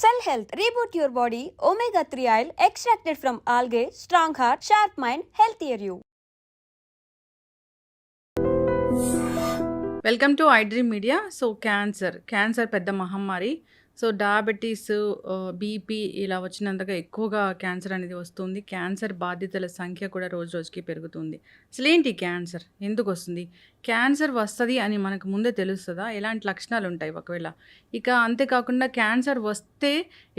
Cell Health, reboot your body, omega-3 oil extracted from algae, strong heart, sharp mind, healthier you. Welcome to iDream media. So cancer పెద్ద మహమ్మారి. So diabetes, BP ఇలా వచ్చినంతగా ఎక్కువగా cancer అనేది వస్తుంది. Cancer బాధితుల సంఖ్య కూడా రోజు రోజుకి పెరుగుతుంది. అసలేంటి క్యాన్సర్, ఎందుకు వస్తుంది, క్యాన్సర్ వస్తుంది అని మనకు ముందే తెలుస్తుందా, ఎలాంటి లక్షణాలు ఉంటాయి ఒకవేళ, ఇక అంతేకాకుండా క్యాన్సర్ వస్తే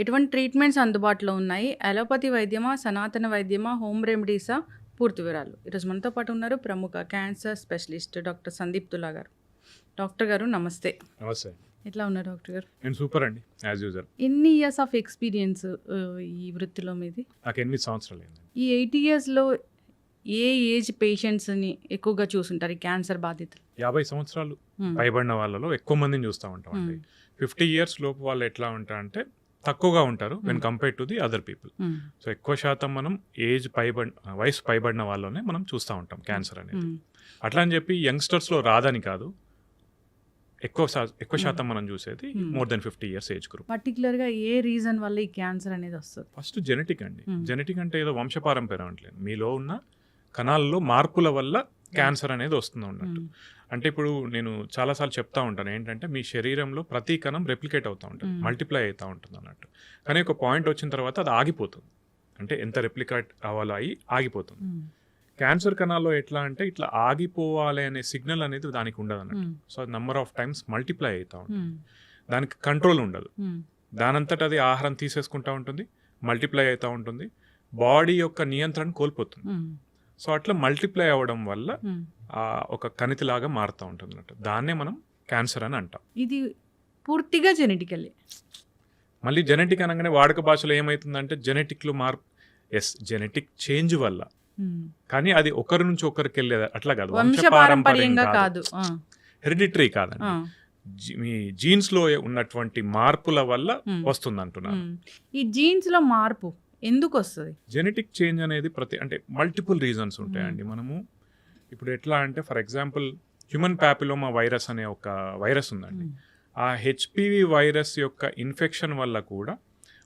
ఎటువంటి ట్రీట్మెంట్స్ అందుబాటులో ఉన్నాయి, అలోపతి వైద్యమా, సనాతన వైద్యమా, హోమ్ రెమెడీసా, పూర్తి వివరాలు ఈరోజు మనతో పాటు ఉన్నారు ప్రముఖ క్యాన్సర్ స్పెషలిస్ట్ డాక్టర్ సందీప్ తులా గారు. డాక్టర్ గారు నమస్తే. నమస్తే. ఎట్లా ఉన్నారు డాక్టర్ గారు? నేను సూపర్ అండి, యాజ్ యూజువల్. ఎన్ని ఇయర్స్ ఆఫ్ ఎక్స్పీరియన్స్ ఈ వృత్తిలో మీది? నాకు 8 సంవత్సరాలు అయింది. ఈ 8 ఇయర్స్లో ఏ ఏజ్ పేషెంట్స్ని ఎక్కువగా చూసుంటారు ఈ క్యాన్సర్ బాధితులు? 50 సంవత్సరాలు పైబడిన వాళ్ళలో ఎక్కువ మందిని చూస్తూ ఉంటాం అండి. 50 ఇయర్స్ లోపు వాళ్ళు ఎట్లా ఉంటారంటే తక్కువగా ఉంటారు when compare to the other people. So ఎక్కువ శాతం మనం వయసు పైబడిన వాళ్ళనే మనం చూస్తూ ఉంటాం క్యాన్సర్ అనేది. అట్లా అని చెప్పి యంగ్స్టర్స్లో రాదని కాదు, ఎక్కువ శాతం మనం చూసేది more than 50 years age group. పర్టికులర్గా ఏ రీజన్ వల్ల ఈ క్యాన్సర్ అనేది వస్తుంది? ఫస్ట్ జెనెటిక్ అండి. జెనెటిక్ అంటే ఏదో వంశపారంపర్యం అంటలేదు, మీలో ఉన్న కణాల్లో మార్పుల వల్ల క్యాన్సర్ అనేది వస్తుంది ఉన్నట్టు. అంటే ఇప్పుడు నేను చాలాసార్లు చెప్తా ఉంటాను ఏంటంటే, మీ శరీరంలో ప్రతి కణం రెప్లికేట్ అవుతూ ఉంటుంది, మల్టిప్లై అవుతూ ఉంటుంది అన్నట్టు. కానీ ఒక పాయింట్ వచ్చిన తర్వాత అది ఆగిపోతుంది, అంటే ఎంత రెప్లికేట్ అవ్వాలో అయ్యి ఆగిపోతుంది. క్యాన్సర్ కణాల్లో ఎట్లా అంటే ఇట్లా ఆగిపోవాలి అనే సిగ్నల్ అనేది దానికి ఉండదు అన్నట్టు. సో అది నెంబర్ ఆఫ్ టైమ్స్ మల్టిప్లై అవుతూ ఉంటుంది, దానికి కంట్రోల్ ఉండదు. దానంతట అది ఆహారం తీసేసుకుంటూ ఉంటుంది, మల్టిప్లై అవుతూ ఉంటుంది, బాడీ యొక్క నియంత్రణ కోల్పోతుంది. సో అట్లా మల్టిప్లై అవ్వడం వల్ల ఒక కణితిలాగా మారుతూ ఉంటుంది అన్నట్టు. దాన్నే మనం క్యాన్సర్ అని అంటాం. ఇది పూర్తిగా జెనెటికల్లీ. మళ్ళీ జెనెటిక్ అనగానే వాడుక భాషలో ఏమవుతుందంటే జెనెటిక్లో మార్పు, జెనెటిక్ చేంజ్ వల్ల. కానీ అది ఒకరి నుంచి ఒకరికి వెళ్ళేది అట్లా కాదు, వంశపారంపర్యంగా కాదు, హెరిడిటరీ కాదండి. మీ జీన్స్ లో ఉన్నటువంటి మార్పుల వల్ల వస్తుంది అంటున్నారు. ఈ జీన్స్ లో మార్పు ఎందుకు వస్తుంది? జెనెటిక్ చేంజ్ అనేది అంటే మల్టిపుల్ రీజన్స్ ఉంటాయండి. మనము ఇప్పుడు ఎట్లా అంటే for example human papilloma virus అనే ఒక వైరస్ ఉందండి. ఆ హెచ్పివి వైరస్ యొక్క ఇన్ఫెక్షన్ వల్ల కూడా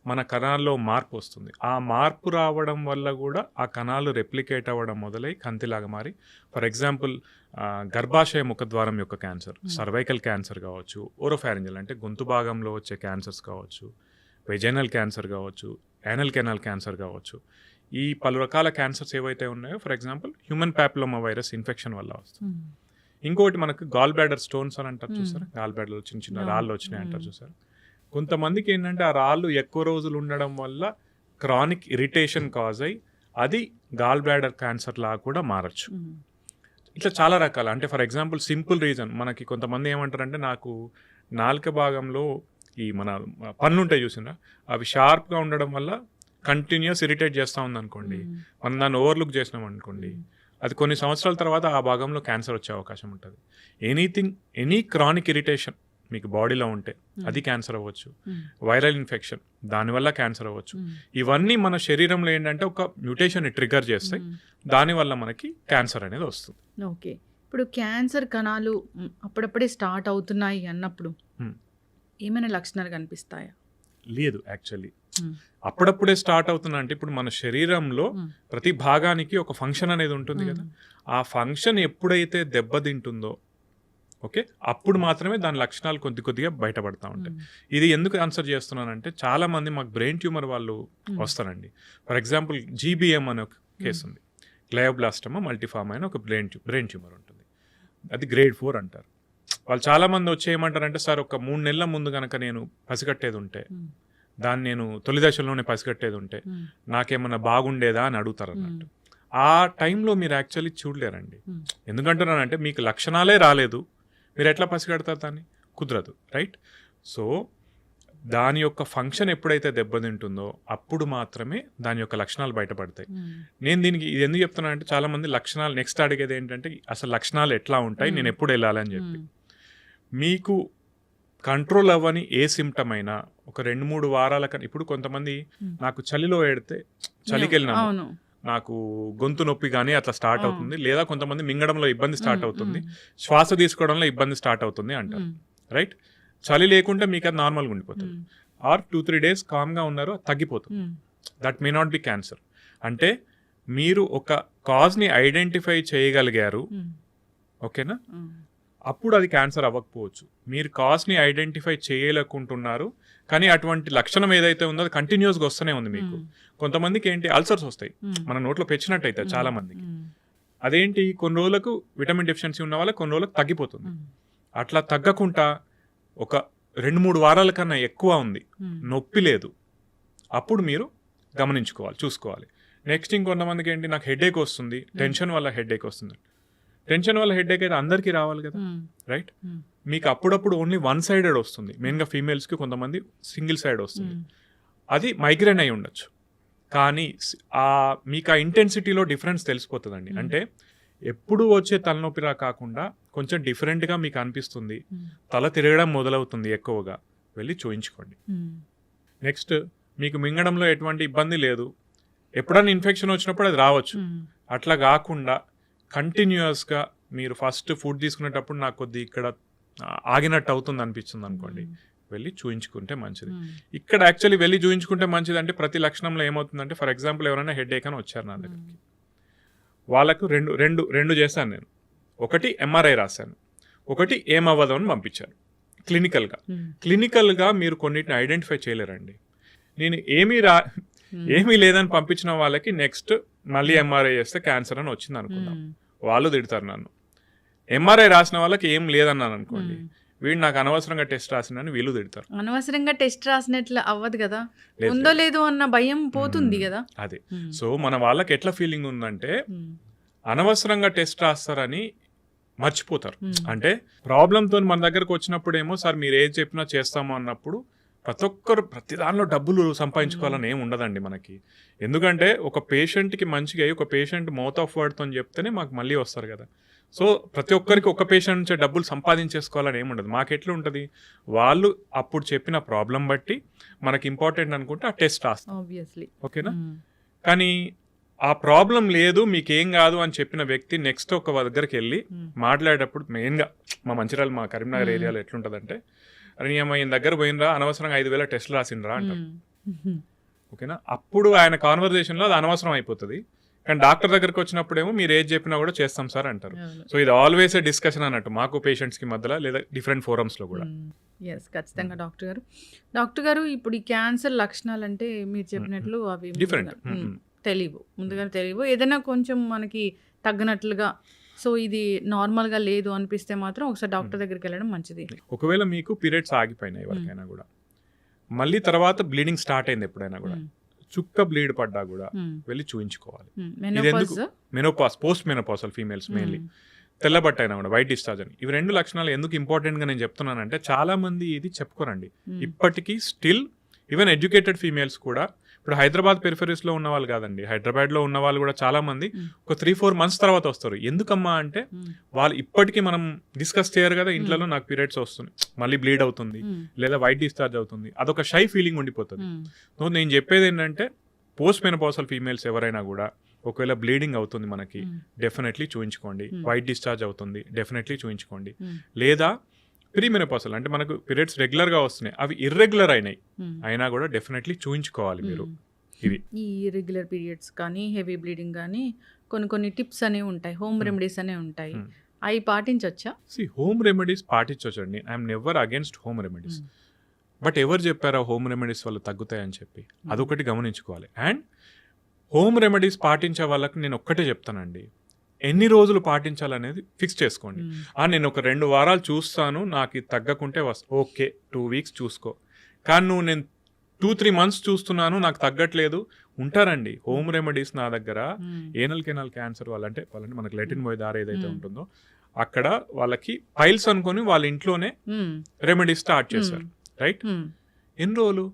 మన కణాల్లో మార్పు వస్తుంది. ఆ మార్పు రావడం వల్ల కూడా ఆ కణాలు రెప్లికేట్ అవ్వడం మొదలై కంతిలాగా మారి, ఫర్ ఎగ్జాంపుల్ గర్భాశయ ముఖద్వారం యొక్క క్యాన్సర్, సర్వైకల్ క్యాన్సర్ కావచ్చు, ఓరోఫారింజల్ అంటే గొంతు భాగంలో వచ్చే క్యాన్సర్స్ కావచ్చు, వెజైనల్ క్యాన్సర్ కావచ్చు, యానల్ కెనాల్ క్యాన్సర్ కావచ్చు. ఈ పలు రకాల క్యాన్సర్స్ ఏవైతే ఉన్నాయో for example human papilloma virus infection వల్ల వస్తుంది. ఇంకోటి మనకు గాల్ బ్లాడర్ స్టోన్స్ అని అంటారు చూసారా, గాల్ బ్లాడర్లో చిన్న చిన్న రాళ్ళు వచ్చినాయి అంటారు చూసారా. కొంతమందికి ఏంటంటే ఆ రాళ్ళు ఎక్కువ రోజులు ఉండడం వల్ల క్రానిక్ ఇరిటేషన్ కాజ్ అయ్యి అది గాల్ బ్లాడర్ క్యాన్సర్ లాగా కూడా మారచ్చు. ఇట్లా చాలా రకాల, అంటే ఫర్ ఎగ్జాంపుల్ సింపుల్ రీజన్ మనకి కొంతమంది ఏమంటారంటే నాకు నాలుక భాగంలో ఈ మన పన్ను ఉంటాయి చూసినా, అవి షార్ప్గా ఉండడం వల్ల కంటిన్యూస్ ఇరిటేట్ చేస్తూ ఉంది అనుకోండి, మనం దాన్ని ఓవర్లుక్ చేసినాం అనుకోండి, అది కొన్ని సంవత్సరాల తర్వాత ఆ భాగంలో క్యాన్సర్ వచ్చే అవకాశం ఉంటుంది. ఎనీ క్రానిక్ ఇరిటేషన్ మీకు బాడీలో ఉంటే అది క్యాన్సర్ అవ్వచ్చు, వైరల్ ఇన్ఫెక్షన్ దానివల్ల క్యాన్సర్ అవ్వచ్చు. ఇవన్నీ మన శరీరంలో ఏంటంటే ఒక మ్యూటేషన్ని ట్రిగర్ చేస్తాయి, దానివల్ల మనకి క్యాన్సర్ అనేది వస్తుంది. ఓకే, ఇప్పుడు క్యాన్సర్ కణాలు అప్పుడప్పుడే స్టార్ట్ అవుతున్నాయి అన్నప్పుడు ఏమైనా లక్షణాలు కనిపిస్తాయా? లేదు, యాక్చువల్లీ అప్పుడప్పుడే స్టార్ట్ అవుతున్నా అంటే ఇప్పుడు మన శరీరంలో ప్రతి భాగానికి ఒక ఫంక్షన్ అనేది ఉంటుంది కదా, ఆ ఫంక్షన్ ఎప్పుడైతే దెబ్బతింటుందో ఓకే అప్పుడు మాత్రమే దాని లక్షణాలు కొద్దిగా బయటపడతా ఉంటాయి. ఇది ఎందుకు ఆన్సర్ చేస్తున్నానంటే చాలా మంది మాకు బ్రెయిన్ ట్యూమర్ వాళ్ళు వస్తారండి. ఫర్ ఎగ్జాంపుల్ జీబీఎం అనే ఒక కేసు ఉంది, గ్లయోబ్లాస్టమా మల్టీఫార్మ్ అయిన ఒక బ్రెయిన్ ట్యూమర్ ఉంటుంది, అది గ్రేడ్ 4 అంటారు. వాళ్ళు చాలామంది వచ్చి ఏమంటారంటే సార్ ఒక 3 నెలల ముందు కనుక నేను పసిగట్టేది ఉంటే, దాన్ని నేను తొలి దశలోనే పసిగట్టేది ఉంటే నాకేమన్నా బాగుండేదా అని అడుగుతారు అన్నట్టు. ఆ టైంలో మీరు యాక్చువల్లీ చూడలేరండి. ఎందుకంటున్నానంటే మీకు లక్షణాలే రాలేదు, మీరు ఎట్లా పసిగడతారు దాన్ని? కుదరదు, రైట్? సో దాని యొక్క ఫంక్షన్ ఎప్పుడైతే దెబ్బతింటుందో అప్పుడు మాత్రమే దాని యొక్క లక్షణాలు బయటపడతాయి. నేను దీనికి ఇది ఎందుకు చెప్తున్నానంటే చాలామంది లక్షణాలు నెక్స్ట్ అడిగేది ఏంటంటే అసలు లక్షణాలు ఎట్లా ఉంటాయి, నేను ఎప్పుడు వెళ్ళాలని చెప్పి. మీకు కంట్రోల్ అవ్వని ఏ సిమ్టమ్ అయినా ఒక 2-3 వారాల ఇప్పుడు కొంతమంది నాకు చలిలో ఏడితే చలికి వెళ్ళినాను, నాకు గొంతు నొప్పి కానీ అట్లా స్టార్ట్ అవుతుంది, లేదా కొంతమంది మింగడంలో ఇబ్బంది స్టార్ట్ అవుతుంది, శ్వాస తీసుకోవడంలో ఇబ్బంది స్టార్ట్ అవుతుంది అంటారు, రైట్? చలి లేకుంటే మీకు అది నార్మల్గా ఉండిపోతుంది. ఆర్ 2-3 days కామ్గా ఉన్నారు, తగ్గిపోతుంది. That may not be cancer. అంటే మీరు ఒక కాజ్ని ఐడెంటిఫై చేయగలిగారు, ఓకేనా, అప్పుడు అది క్యాన్సర్ అవ్వకపోవచ్చు. మీరు కాజ్ని ఐడెంటిఫై చేయలేకుంటున్నారు, కానీ అటువంటి లక్షణం ఏదైతే ఉందో అది కంటిన్యూస్గా వస్తూనే ఉంది మీకు. కొంతమందికి ఏంటి అల్సర్స్ వస్తాయి, మన నోట్లో పెచ్చినట్టు అయితే చాలా మందికి. అదేంటి, కొన్ని రోజులకు విటమిన్ డెఫిషియన్సీ ఉన్న వాళ్ళకి కొన్ని రోజులకు తగ్గిపోతుంది. అట్లా తగ్గకుండా ఒక 2-3 వారాల కన్నా ఎక్కువ ఉంది, నొప్పి లేదు, అప్పుడు మీరు గమనించుకోవాలి, చూసుకోవాలి. నెక్స్ట్ ఇంకొంతమందికి ఏంటి, నాకు హెడేక్ వస్తుంది, టెన్షన్ వల్ల హెడేక్ వస్తుంది. టెన్షన్ వల్ల హెడేక్ అయితే అందరికీ రావాలి కదా, రైట్? మీకు అప్పుడప్పుడు ఓన్లీ 1-sided వస్తుంది, మెయిన్గా ఫీమేల్స్కి కొంతమంది సింగిల్ సైడ్ వస్తుంది, అది మైగ్రేన్ అయి ఉండొచ్చు. కానీ మీకు ఆ ఇంటెన్సిటీలో డిఫరెన్స్ తెలిసిపోతుందండి. అంటే ఎప్పుడు వచ్చే తలనొప్పిరా కాకుండా కొంచెం డిఫరెంట్గా మీకు అనిపిస్తుంది, తల తిరగడం మొదలవుతుంది ఎక్కువగా, వెళ్ళి చూయించుకోండి. నెక్స్ట్, మీకు మింగడంలో ఎటువంటి ఇబ్బంది లేదు, ఎప్పుడైనా ఇన్ఫెక్షన్ వచ్చినప్పుడు అది రావచ్చు. అట్లా కాకుండా కంటిన్యూస్గా మీరు ఫస్ట్ ఫుడ్ తీసుకునేటప్పుడు నాకు కొద్ది ఇక్కడ ఆగినట్టు అవుతుంది అనిపిస్తుంది అనుకోండి, వెళ్ళి చూయించుకుంటే మంచిది. ఇక్కడ యాక్చువల్లీ వెళ్ళి చూయించుకుంటే మంచిది. అంటే ప్రతి లక్షణంలో ఏమవుతుందంటే, ఫర్ ఎగ్జాంపుల్ ఎవరైనా హెడేక్ అని వచ్చారు నా దగ్గరికి, వాళ్ళకు రెండు చేశాను నేను. ఒకటి MRI రాశాను, ఒకటి ఏమవ్వదు అని పంపించాను. క్లినికల్గా మీరు కొన్నిటిని ఐడెంటిఫై చేయలేరండి. నేను ఏమీ లేదని పంపించిన వాళ్ళకి నెక్స్ట్ మళ్ళీ MRI చేస్తే క్యాన్సర్ అని వచ్చింది అనుకుందాం, వాళ్ళు తిడతారు నన్ను. MRI రాసిన వాళ్ళకి ఏం లేదన్నాను అనుకోండి, వీడు నాకు అనవసరంగా టెస్ట్ రాసినని వీళ్ళు తిడతారు. అనవసరంగా టెస్ట్ రాసినట్లు అవ్వదు కదా, ఉందో లేదో అన్న భయం పోతుంది కదా. అదే, సో మన వాళ్ళకి ఎట్లా ఫీలింగ్ ఉందంటే అనవసరంగా టెస్ట్ రాస్తారని మర్చిపోతారు. అంటే ప్రాబ్లంతో మన దగ్గరకు వచ్చినప్పుడు ఏమో, సార్ మీరు ఏది చెప్పినా చేస్తాము అన్నప్పుడు ప్రతి ఒక్కరు ప్రతి దానిలో డబ్బులు సంపాదించుకోవాలని ఏమి ఉండదండి మనకి. ఎందుకంటే ఒక పేషెంట్కి మంచిగా ఒక పేషెంట్ మౌత్ ఆఫ్ వర్డ్తో చెప్తేనే మాకు మళ్ళీ వస్తారు కదా. సో ప్రతి ఒక్కరికి ఒక పేషెంట్ నుంచి డబ్బులు సంపాదించేసుకోవాలని ఏమి ఉండదు. మాకెట్లా ఉంటుంది, వాళ్ళు అప్పుడు చెప్పిన ప్రాబ్లం బట్టి మనకి ఇంపార్టెంట్ అనుకుంటే ఆ టెస్ట్ రాస్తాం, ఓకేనా. కానీ ఆ ప్రాబ్లం లేదు, మీకేం కాదు అని చెప్పిన వ్యక్తి నెక్స్ట్ ఒక దగ్గరికి వెళ్ళి మాట్లాడేటప్పుడు, మెయిన్గా మా మంచిర్యాల మా కరీంనగర్ ఏరియాలో ఎట్లుంటుందంటే, అని ఈయన దగ్గర పోయినరా, అనవసరంగా 5,000 టెస్టులు రాసిండ్రా అంటారు, ఓకేనా. అప్పుడు ఆయన కాన్వర్జేషన్లో అది అనవసరం అయిపోతుంది. కానీ డాక్టర్ దగ్గరికి వచ్చినప్పుడేమో మీరు ఏది చెప్పినా కూడా చేస్తాం సార్ అంటారు. సో ఇది ఆల్వేస్ ఏ డిస్కషన్ అన్నట్టు మాకు పేషెంట్స్కి మధ్యలో, లేదా డిఫరెంట్ ఫోరమ్స్లో కూడా. ఎస్, ఖచ్చితంగా డాక్టర్ గారు ఇప్పుడు ఈ క్యాన్సర్ లక్షణాలు అంటే మీరు చెప్పినట్లు అవి డిఫరెంట్ ముందుగా తెలియవు, ఏదైనా కొంచెం మనకి తగ్గనట్లుగా, సో ఇది నార్మల్గా లేదు అనిపిస్తే మాత్రం ఒకసారి డాక్టర్ దగ్గరికి వెళ్ళడం మంచిది. ఒకవేళ మీకు పీరియడ్స్ ఆగిపోయినాయి ఎవరికైనా కూడా, మళ్ళీ తర్వాత బ్లీడింగ్ స్టార్ట్ అయింది ఎప్పుడైనా కూడా, చుక్క బ్లీడ్ పడ్డా కూడా వెళ్ళి చూయించుకోవాలి. Menopause, post menopausal females mainly, తెల్లబట్ట అయినా కూడా, వైట్ డిశ్చార్జ్ అని, ఇవి 2 లక్షణాలు ఎందుకు ఇంపార్టెంట్గా నేను చెప్తున్నానంటే, చాలా మంది ఇది చెప్పుకోరండి ఇప్పటికీ. స్టిల్ ఈవెన్ ఎడ్యుకేటెడ్ ఫీమేల్స్ కూడా, ఇప్పుడు హైదరాబాద్ పెరిఫెరీస్లో ఉన్న వాళ్ళు కాదండి, హైదరాబాద్లో ఉన్న వాళ్ళు కూడా చాలా మంది ఒక 3-4 months తర్వాత వస్తారు. ఎందుకమ్మా అంటే వాళ్ళు ఇప్పటికీ మనం డిస్కస్ చేయరు కదా ఇంట్లో, నాకు పీరియడ్స్ వస్తుంది, మళ్ళీ బ్లీడ్ అవుతుంది, లేదా వైట్ డిశ్చార్జ్ అవుతుంది, అదొక షై ఫీలింగ్ ఉండిపోతుంది. సో నేను చెప్పేది ఏంటంటే, పోస్ట్ మెనోపాసల్ ఫీమేల్స్ ఎవరైనా కూడా ఒకవేళ బ్లీడింగ్ అవుతుంది మనకి, డెఫినెట్లీ చూయించుకోండి. వైట్ డిశ్చార్జ్ అవుతుంది, డెఫినెట్లీ చూయించుకోండి. లేదా ప్రీమెనోపాసల్ అంటే మనకు పీరియడ్స్ రెగ్యులర్గా వస్తున్నాయి, అవి ఇర్రెగ్యులర్ అయినా కూడా డెఫినెట్లీ చూయించుకోవాలి మీరు. ఇవి ఈ ఇర్రెగ్యులర్ పీరియడ్స్ కానీ, హెవీ బ్లీడింగ్ కానీ కొన్ని టిప్స్ అనేవి ఉంటాయి, హోమ్ రెమెడీస్ అనేవి ఉంటాయి, అవి పాటించవచ్చా? హోమ్ రెమెడీస్ పాటించవచ్చండి. I'm never against home remedies. But ఎవరు చెప్పారా హోమ్ రెమెడీస్ వల్ల తగ్గుతాయని చెప్పి? అదొకటి గమనించుకోవాలి. అండ్ హోమ్ రెమెడీస్ పాటించే వాళ్ళకి నేను ఒక్కటే చెప్తానండి, ఎన్ని రోజులు పాటించాలనేది ఫిక్స్ చేసుకోండి. నేను ఒక 2 వారాలు చూస్తాను, నాకు తగ్గకుంటే ఓకే 2 weeks చూసుకో. కానీ నువ్వు నేను 2-3 months చూస్తున్నాను, నాకు తగ్గట్లేదు ఉంటారండి. హోమ్ రెమెడీస్ నా దగ్గర ఏనల్ కెనాల్ క్యాన్సర్ వాళ్ళంటే మనకి లెటిన్ పోయే దారి ఏదైతే ఉంటుందో అక్కడ వాళ్ళకి పైల్స్ అనుకొని వాళ్ళ ఇంట్లోనే రెమెడీస్ స్టార్ట్ చేశారు, రైట్. ఎన్ని రోజులు,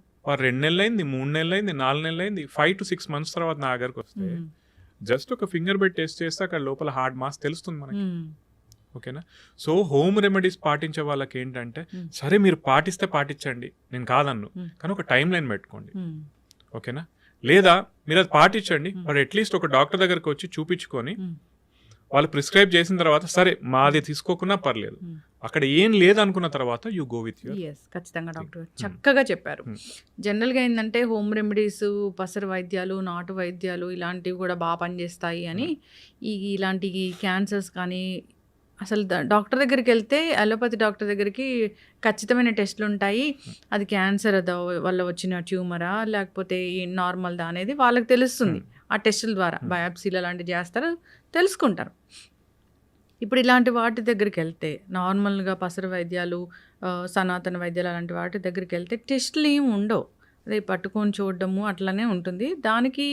2 నెలలైంది, 3 నెలలైంది, 4 నెలలైంది, 5 to 6 months తర్వాత నా దగ్గరకు వస్తే జస్ట్ ఒక ఫింగర్ బెడ్ టెస్ట్ చేస్తే అక్కడ లోపల హార్డ్ మాస్ తెలుస్తుంది మనకి, ఓకేనా. సో హోమ్ రెమెడీస్ పాటించే వాళ్ళకి ఏంటంటే, సరే మీరు పాటించండి, నేను కాదన్ను, కానీ ఒక టైం లైన్ పెట్టుకోండి, ఓకేనా. లేదా మీరు అది పాటించండి, బట్ అట్లీస్ట్ ఒక డాక్టర్ దగ్గరకు వచ్చి చూపించుకొని వాళ్ళు ప్రిస్క్రైబ్ చేసిన తర్వాత, సరే మాది తీసుకోకున్నా పర్లేదు, అక్కడ ఏం లేదనుకున్న తర్వాత you go with your. Yes, ఖచ్చితంగా డాక్టర్ గారు చక్కగా చెప్పారు. జనరల్గా ఏంటంటే హోమ్ రెమెడీస్, పసరు వైద్యాలు, నాటు వైద్యాలు ఇలాంటివి కూడా బాగా పనిచేస్తాయి అని, ఇలాంటి క్యాన్సర్స్ కానీ అసలు డాక్టర్ దగ్గరికి వెళ్తే అలోపతి డాక్టర్ దగ్గరికి ఖచ్చితమైన టెస్టులు ఉంటాయి. అది క్యాన్సర్ వల్ల వచ్చిన ట్యూమరా లేకపోతే నార్మల్దా అనేది వాళ్ళకి తెలుస్తుంది. ఆ టెస్టుల ద్వారా బయాప్సీలు అలాంటివి చేస్తారు, తెలుసుకుంటారు. ఇప్పుడు ఇలాంటి వాటి దగ్గరికి వెళ్తే నార్మల్గా పసరు వైద్యాలు, సనాతన వైద్యాలు అలాంటి వాటి దగ్గరికి వెళ్తే టెస్టులు ఏమి ఉండవు. అదే పట్టుకొని చూడడము అట్లనే ఉంటుంది. దానికి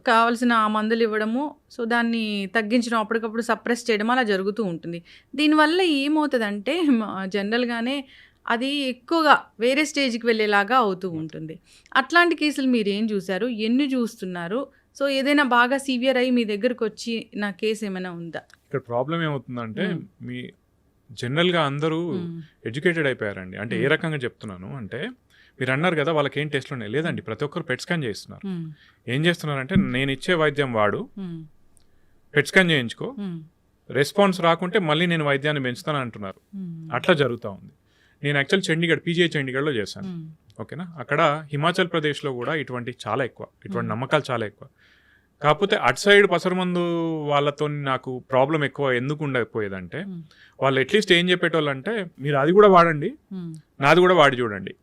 కావాల్సిన ఆ మందులు ఇవ్వడము, సో దాన్ని తగ్గించడం, అప్పటికప్పుడు సప్రెస్ చేయడం అలా జరుగుతూ ఉంటుంది. దీనివల్ల ఏమవుతుందంటే జనరల్గానే అది ఎక్కువగా వేరే స్టేజ్కి వెళ్ళేలాగా అవుతూ ఉంటుంది. అట్లాంటి కేసులు మీరు ఏం చూసారు, ఎన్ని చూస్తున్నారు? సో ఏదైనా బాగా సివియర్ అయ్యి మీ దగ్గరకు వచ్చి నా కేసు ఏమైనా ఉందా? ఇక్కడ ప్రాబ్లం ఏమవుతుందంటే మీ జనరల్గా అందరూ ఎడ్యుకేటెడ్ అయిపోయారండి. అంటే ఏ రకంగా చెప్తున్నాను అంటే, మీరు అన్నారు కదా వాళ్ళకి ఏం టెస్ట్లు ఉన్నాయి. లేదండి, ప్రతి ఒక్కరు పెట్ స్కాన్ చేస్తున్నారు. ఏం చేస్తున్నారంటే, నేను ఇచ్చే వైద్యం వాడు, పెట్ స్కాన్ చేయించుకో, రెస్పాన్స్ రాకుంటే మళ్ళీ నేను వైద్యాన్ని పెంచుతాను అంటున్నారు. అట్లా జరుగుతూ ఉంది. నేను యాక్చువల్ చండీగఢ్, పీజీఐ చండీగఢ్లో చేశాను. ఓకేనా, అక్కడ హిమాచల్ ప్రదేశ్లో కూడా ఇటువంటి చాలా ఎక్కువ, ఇటువంటి నమ్మకాలు చాలా ఎక్కువ. కాకపోతే అటు సైడ్ పసరమందు వాళ్ళతో నాకు ప్రాబ్లం ఎక్కువ ఎందుకు ఉండకపోయేదంటే, వాళ్ళు అట్లీస్ట్ ఏం చెప్పేటోళ్ళు అంటే, మీరు అది కూడా వాడండి, నాది కూడా వాడి చూడండి,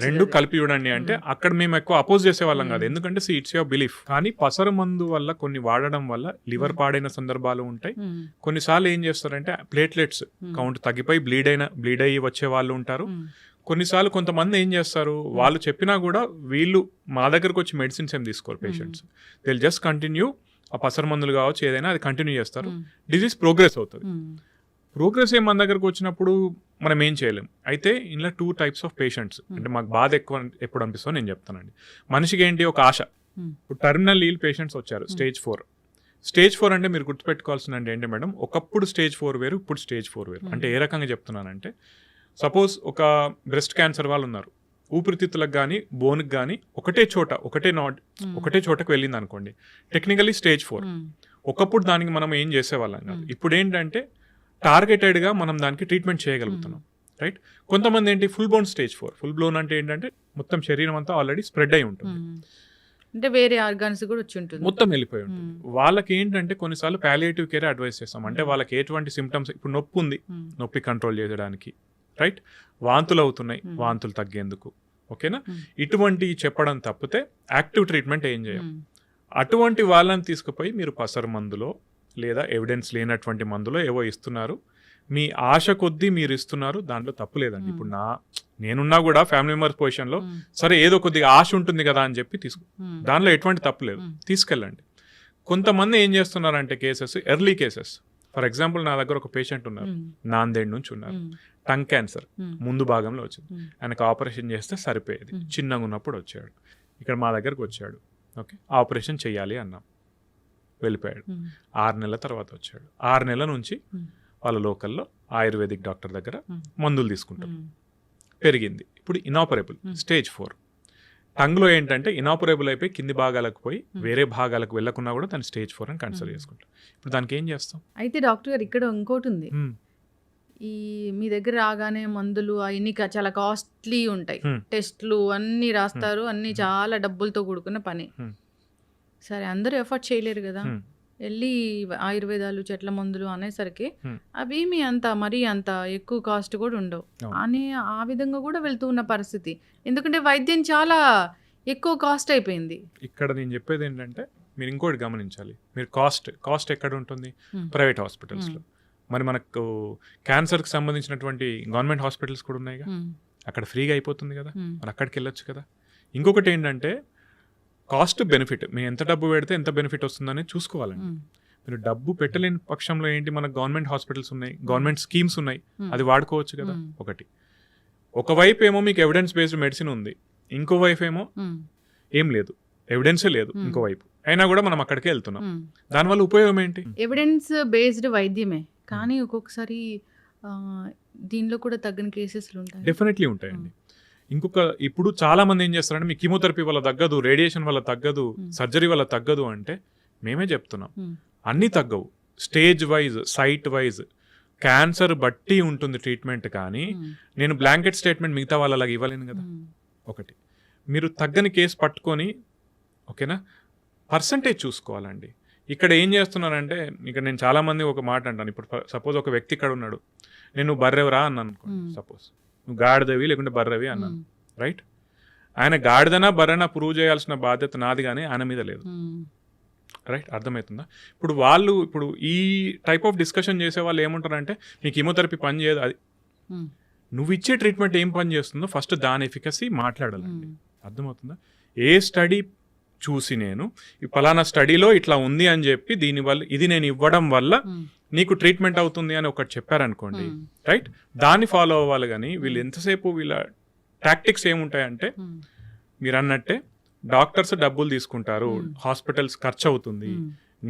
రెండు కలిపి చూడండి అంటే, అక్కడ మేము ఎక్కువ అపోజ్ చేసేవాళ్ళం కాదు. ఎందుకంటే ఇట్స్ యువర్ బిలీఫ్. కానీ పసరమందు వల్ల కొన్ని వాడడం వల్ల లివర్ పాడైన సందర్భాలు ఉంటాయి. కొన్నిసార్లు ఏం చేస్తారంటే ప్లేట్లెట్స్ కౌంట్ తగ్గిపోయి బ్లీడ్ అయ్యి వచ్చే వాళ్ళు ఉంటారు. కొన్నిసార్లు కొంతమంది ఏం చేస్తారు, వాళ్ళు చెప్పినా కూడా వీళ్ళు మా దగ్గరకు వచ్చి మెడిసిన్స్ ఏం తీసుకోరు పేషెంట్స్. దే జస్ట్ కంటిన్యూ ఆ పసర మందులు కావచ్చు ఏదైనా అది కంటిన్యూ చేస్తారు. డిజీజ్ ప్రోగ్రెస్ అవుతుంది. ప్రోగ్రెస్ మన దగ్గరకు వచ్చినప్పుడు మనం ఏం చేయలేం. అయితే ఇందులో 2 types ఆఫ్ పేషెంట్స్, అంటే మాకు బాధ ఎక్కువ ఎప్పుడు అనిపిస్తుందో నేను చెప్తానండి. మనిషికి ఏంటి ఒక ఆశ. ఇప్పుడు టర్మినల్ ఇల్ పేషెంట్స్ వచ్చారు, స్టేజ్ 4. స్టేజ్ 4 అంటే మీరు గుర్తుపెట్టుకోవాల్సింది ఏంటి మేడం, ఒకప్పుడు స్టేజ్ 4 వేరు, ఇప్పుడు స్టేజ్ 4 వేరు. అంటే ఏ రకంగా చెప్తున్నానంటే, సపోజ్ ఒక బ్రెస్ట్ క్యాన్సర్ వాళ్ళు ఉన్నారు, ఊపిరితిత్తులకు కానీ బోన్కి కానీ ఒకటే చోటకు వెళ్ళింది అనుకోండి, టెక్నికలీ స్టేజ్ 4. ఒకప్పుడు దానికి మనం ఏం చేసేవాళ్ళం కాదు. ఇప్పుడు ఏంటంటే టార్గెటెడ్గా మనం దానికి ట్రీట్మెంట్ చేయగలుగుతున్నాం, రైట్. కొంతమంది ఏంటి full bone stage 4. Full blown అంటే ఏంటంటే మొత్తం శరీరం అంతా ఆల్రెడీ స్ప్రెడ్ అయి ఉంటుంది, అంటే వేరే ఆర్గాన్స్ కూడా వచ్చి ఉంటుంది, మొత్తం వెళ్ళిపోయి ఉంటుంది. వాళ్ళకి ఏంటంటే కొన్నిసార్లు పాలియేటివ్ కేర్ అడ్వైస్ చేస్తాం. అంటే వాళ్ళకి ఎటువంటి సిమ్టమ్స్, ఇప్పుడు నొప్పి ఉంది, నొప్పి కంట్రోల్ చేయడానికి, రైట్, వాంతులు అవుతున్నాయి, వాంతులు తగ్గేందుకు, ఓకేనా, ఇటువంటి చెప్పడం తప్పితే యాక్టివ్ ట్రీట్మెంట్ ఏం చేయం. అటువంటి వాళ్ళని తీసుకుపోయి మీరు పసరు మందులో లేదా ఎవిడెన్స్ లేనటువంటి మందులో ఏవో ఇస్తున్నారు, మీ ఆశ కొద్దీ మీరు ఇస్తున్నారు, దాంట్లో తప్పు లేదండి. ఇప్పుడు నేనున్నా కూడా ఫ్యామిలీ మెంబర్స్ పొజిషన్లో సరే ఏదో కొద్దిగా ఆశ ఉంటుంది కదా అని చెప్పి దానిలో ఎటువంటి తప్పు లేదు, తీసుకెళ్ళండి. కొంతమంది ఏం చేస్తున్నారంటే cases, early cases, for example నా దగ్గర ఒక పేషెంట్ ఉన్నారు, నాందేడ్ నుంచి ఉన్నారు, టంగ్ క్యాన్సర్ ముందు భాగంలో వచ్చింది, ఆయనకు ఆపరేషన్ చేస్తే సరిపోయేది, చిన్నగా ఉన్నప్పుడు వచ్చాడు, ఇక్కడ మా దగ్గరకు వచ్చాడు, ఓకే ఆపరేషన్ చెయ్యాలి అన్నాం, వెళ్ళిపోయాడు. 6 నెలల తర్వాత వచ్చాడు. 6 నెలల నుంచి వాళ్ళ లోకల్లో ఆయుర్వేదిక్ డాక్టర్ దగ్గర మందులు తీసుకుంటారు, పెరిగింది. ఇప్పుడు ఇనాపరబుల్ స్టేజ్ 4. టంగ్లో ఏంటంటే ఇనాపరబుల్ అయిపోయి కింది భాగాలకు పోయి వేరే భాగాలకు వెళ్ళకున్నా కూడా దాన్ని స్టేజ్ 4 అని కన్సిడర్ చేసుకుంటాం. ఇప్పుడు దానికి ఏం చేస్తాం? అయితే డాక్టర్ గారు ఇక్కడ ఇంకోటి ఉంది, ఈ మీ దగ్గర రాగానే మందులు అవన్నీ చాలా కాస్ట్లీ ఉంటాయి, టెస్ట్లు అన్నీ రాస్తారు, అన్నీ చాలా డబ్బులతో కూడుకున్న పని. సరే అందరూ ఎఫర్ట్ చేయలేరు కదా, వెళ్ళి ఆయుర్వేదాలు చెట్ల మందులు అనేసరికి అవి మీ మరీ అంత ఎక్కువ కాస్ట్ కూడా ఉండవు అని ఆ విధంగా కూడా వెళ్తూ ఉన్న పరిస్థితి. ఎందుకంటే వైద్యం చాలా ఎక్కువ కాస్ట్ అయిపోయింది. ఇక్కడ నేను చెప్పేది ఏంటంటే మీరు ఇంకోటి గమనించాలి, మీరు కాస్ట్ ఎక్కడ ఉంటుంది? ప్రైవేట్ హాస్పిటల్స్లో. మరి మనకు క్యాన్సర్కి సంబంధించినటువంటి గవర్నమెంట్ హాస్పిటల్స్ కూడా ఉన్నాయిగా, అక్కడ ఫ్రీగా అయిపోతుంది కదా, మరి అక్కడికి వెళ్ళొచ్చు కదా. ఇంకొకటి ఏంటంటే కాస్ట్ బెనిఫిట్, మీరు ఎంత డబ్బు పెడితే ఎంత బెనిఫిట్ వస్తుందని చూసుకోవాలండి. మీరు డబ్బు పెట్టలేని పక్షంలో ఏంటి, మనకు గవర్నమెంట్ హాస్పిటల్స్ ఉన్నాయి, గవర్నమెంట్ స్కీమ్స్ ఉన్నాయి, అది వాడుకోవచ్చు కదా. ఒకవైపు ఏమో మీకు ఎవిడెన్స్ బేస్డ్ మెడిసిన్ ఉంది, ఇంకో వైపు ఏమో ఏం లేదు, ఎవిడెన్సే లేదు ఇంకోవైపు, అయినా కూడా మనం అక్కడికి వెళ్తున్నాం. దానివల్ల ఉపయోగం ఏంటి? ఎవిడెన్స్ బేస్డ్ వైద్యమే, కానీ ఒక్కొక్కసారి దీనిలో కూడా తగ్గని కేసెస్ ఉంటాయి, డెఫినెట్లీ ఉంటాయండి. ఇంకొక ఇప్పుడు చాలా మంది ఏం చేస్తారంటే మీ కీమోథెరపీ వల్ల తగ్గదు, రేడియేషన్ వల్ల తగ్గదు, సర్జరీ వల్ల తగ్గదు అంటే మేమే చెప్తున్నాం, అన్నీ తగ్గవు. Stage wise, site wise, cancer బట్టి ఉంటుంది ట్రీట్మెంట్, కానీ నేను బ్లాంకెట్ స్టేట్మెంట్ మిగతా వాళ్ళలాగా ఇవ్వలేను కదా. ఒకటి, మీరు తగ్గని కేసు పట్టుకొని ఓకేనా పర్సంటేజ్ చూసుకోవాలండి. ఇక్కడ ఏం చేస్తున్నారంటే, ఇక్కడ నేను చాలామంది ఒక మాట అంటాను. ఇప్పుడు సపోజ్ ఒక వ్యక్తి ఇక్కడ ఉన్నాడు, నేను బర్రెవరా అన్నాను అనుకోండి, సపోజ్ నువ్వు గాడిదవి లేకుంటే బర్రెవి అన్నాను, రైట్? ఆయన గాడిదనా బర్రెనా ప్రూవ్ చేయాల్సిన బాధ్యత నాది, కానీ ఆయన మీద లేదు, రైట్? అర్థమవుతుందా? ఇప్పుడు ఈ టైప్ ఆఫ్ డిస్కషన్ చేసే వాళ్ళు ఏమంటారంటే, నీకు కీమోథెరపీ పని చేయదు, అది నువ్వు ఇచ్చే ట్రీట్మెంట్ ఏం పని చేస్తుందో ఫస్ట్ దాని ఎఫికసీ మాట్లాడాలండి. అర్థమవుతుందా? ఏ స్టడీ చూసి నేను ఈ పలానా స్టడీలో ఇట్లా ఉంది అని చెప్పి దీనివల్ల ఇది నేను ఇవ్వడం వల్ల నీకు ట్రీట్మెంట్ అవుతుంది అని ఒకటి చెప్పారనుకోండి, రైట్? దాన్ని ఫాలో అవ్వాలి. కానీ వీళ్ళు ఎంతసేపు వీళ్ళ టాక్టిక్స్ ఏముంటాయంటే, మీరు అన్నట్టే డాక్టర్స్ డబ్బులు తీసుకుంటారు, హాస్పిటల్స్ ఖర్చు అవుతుంది,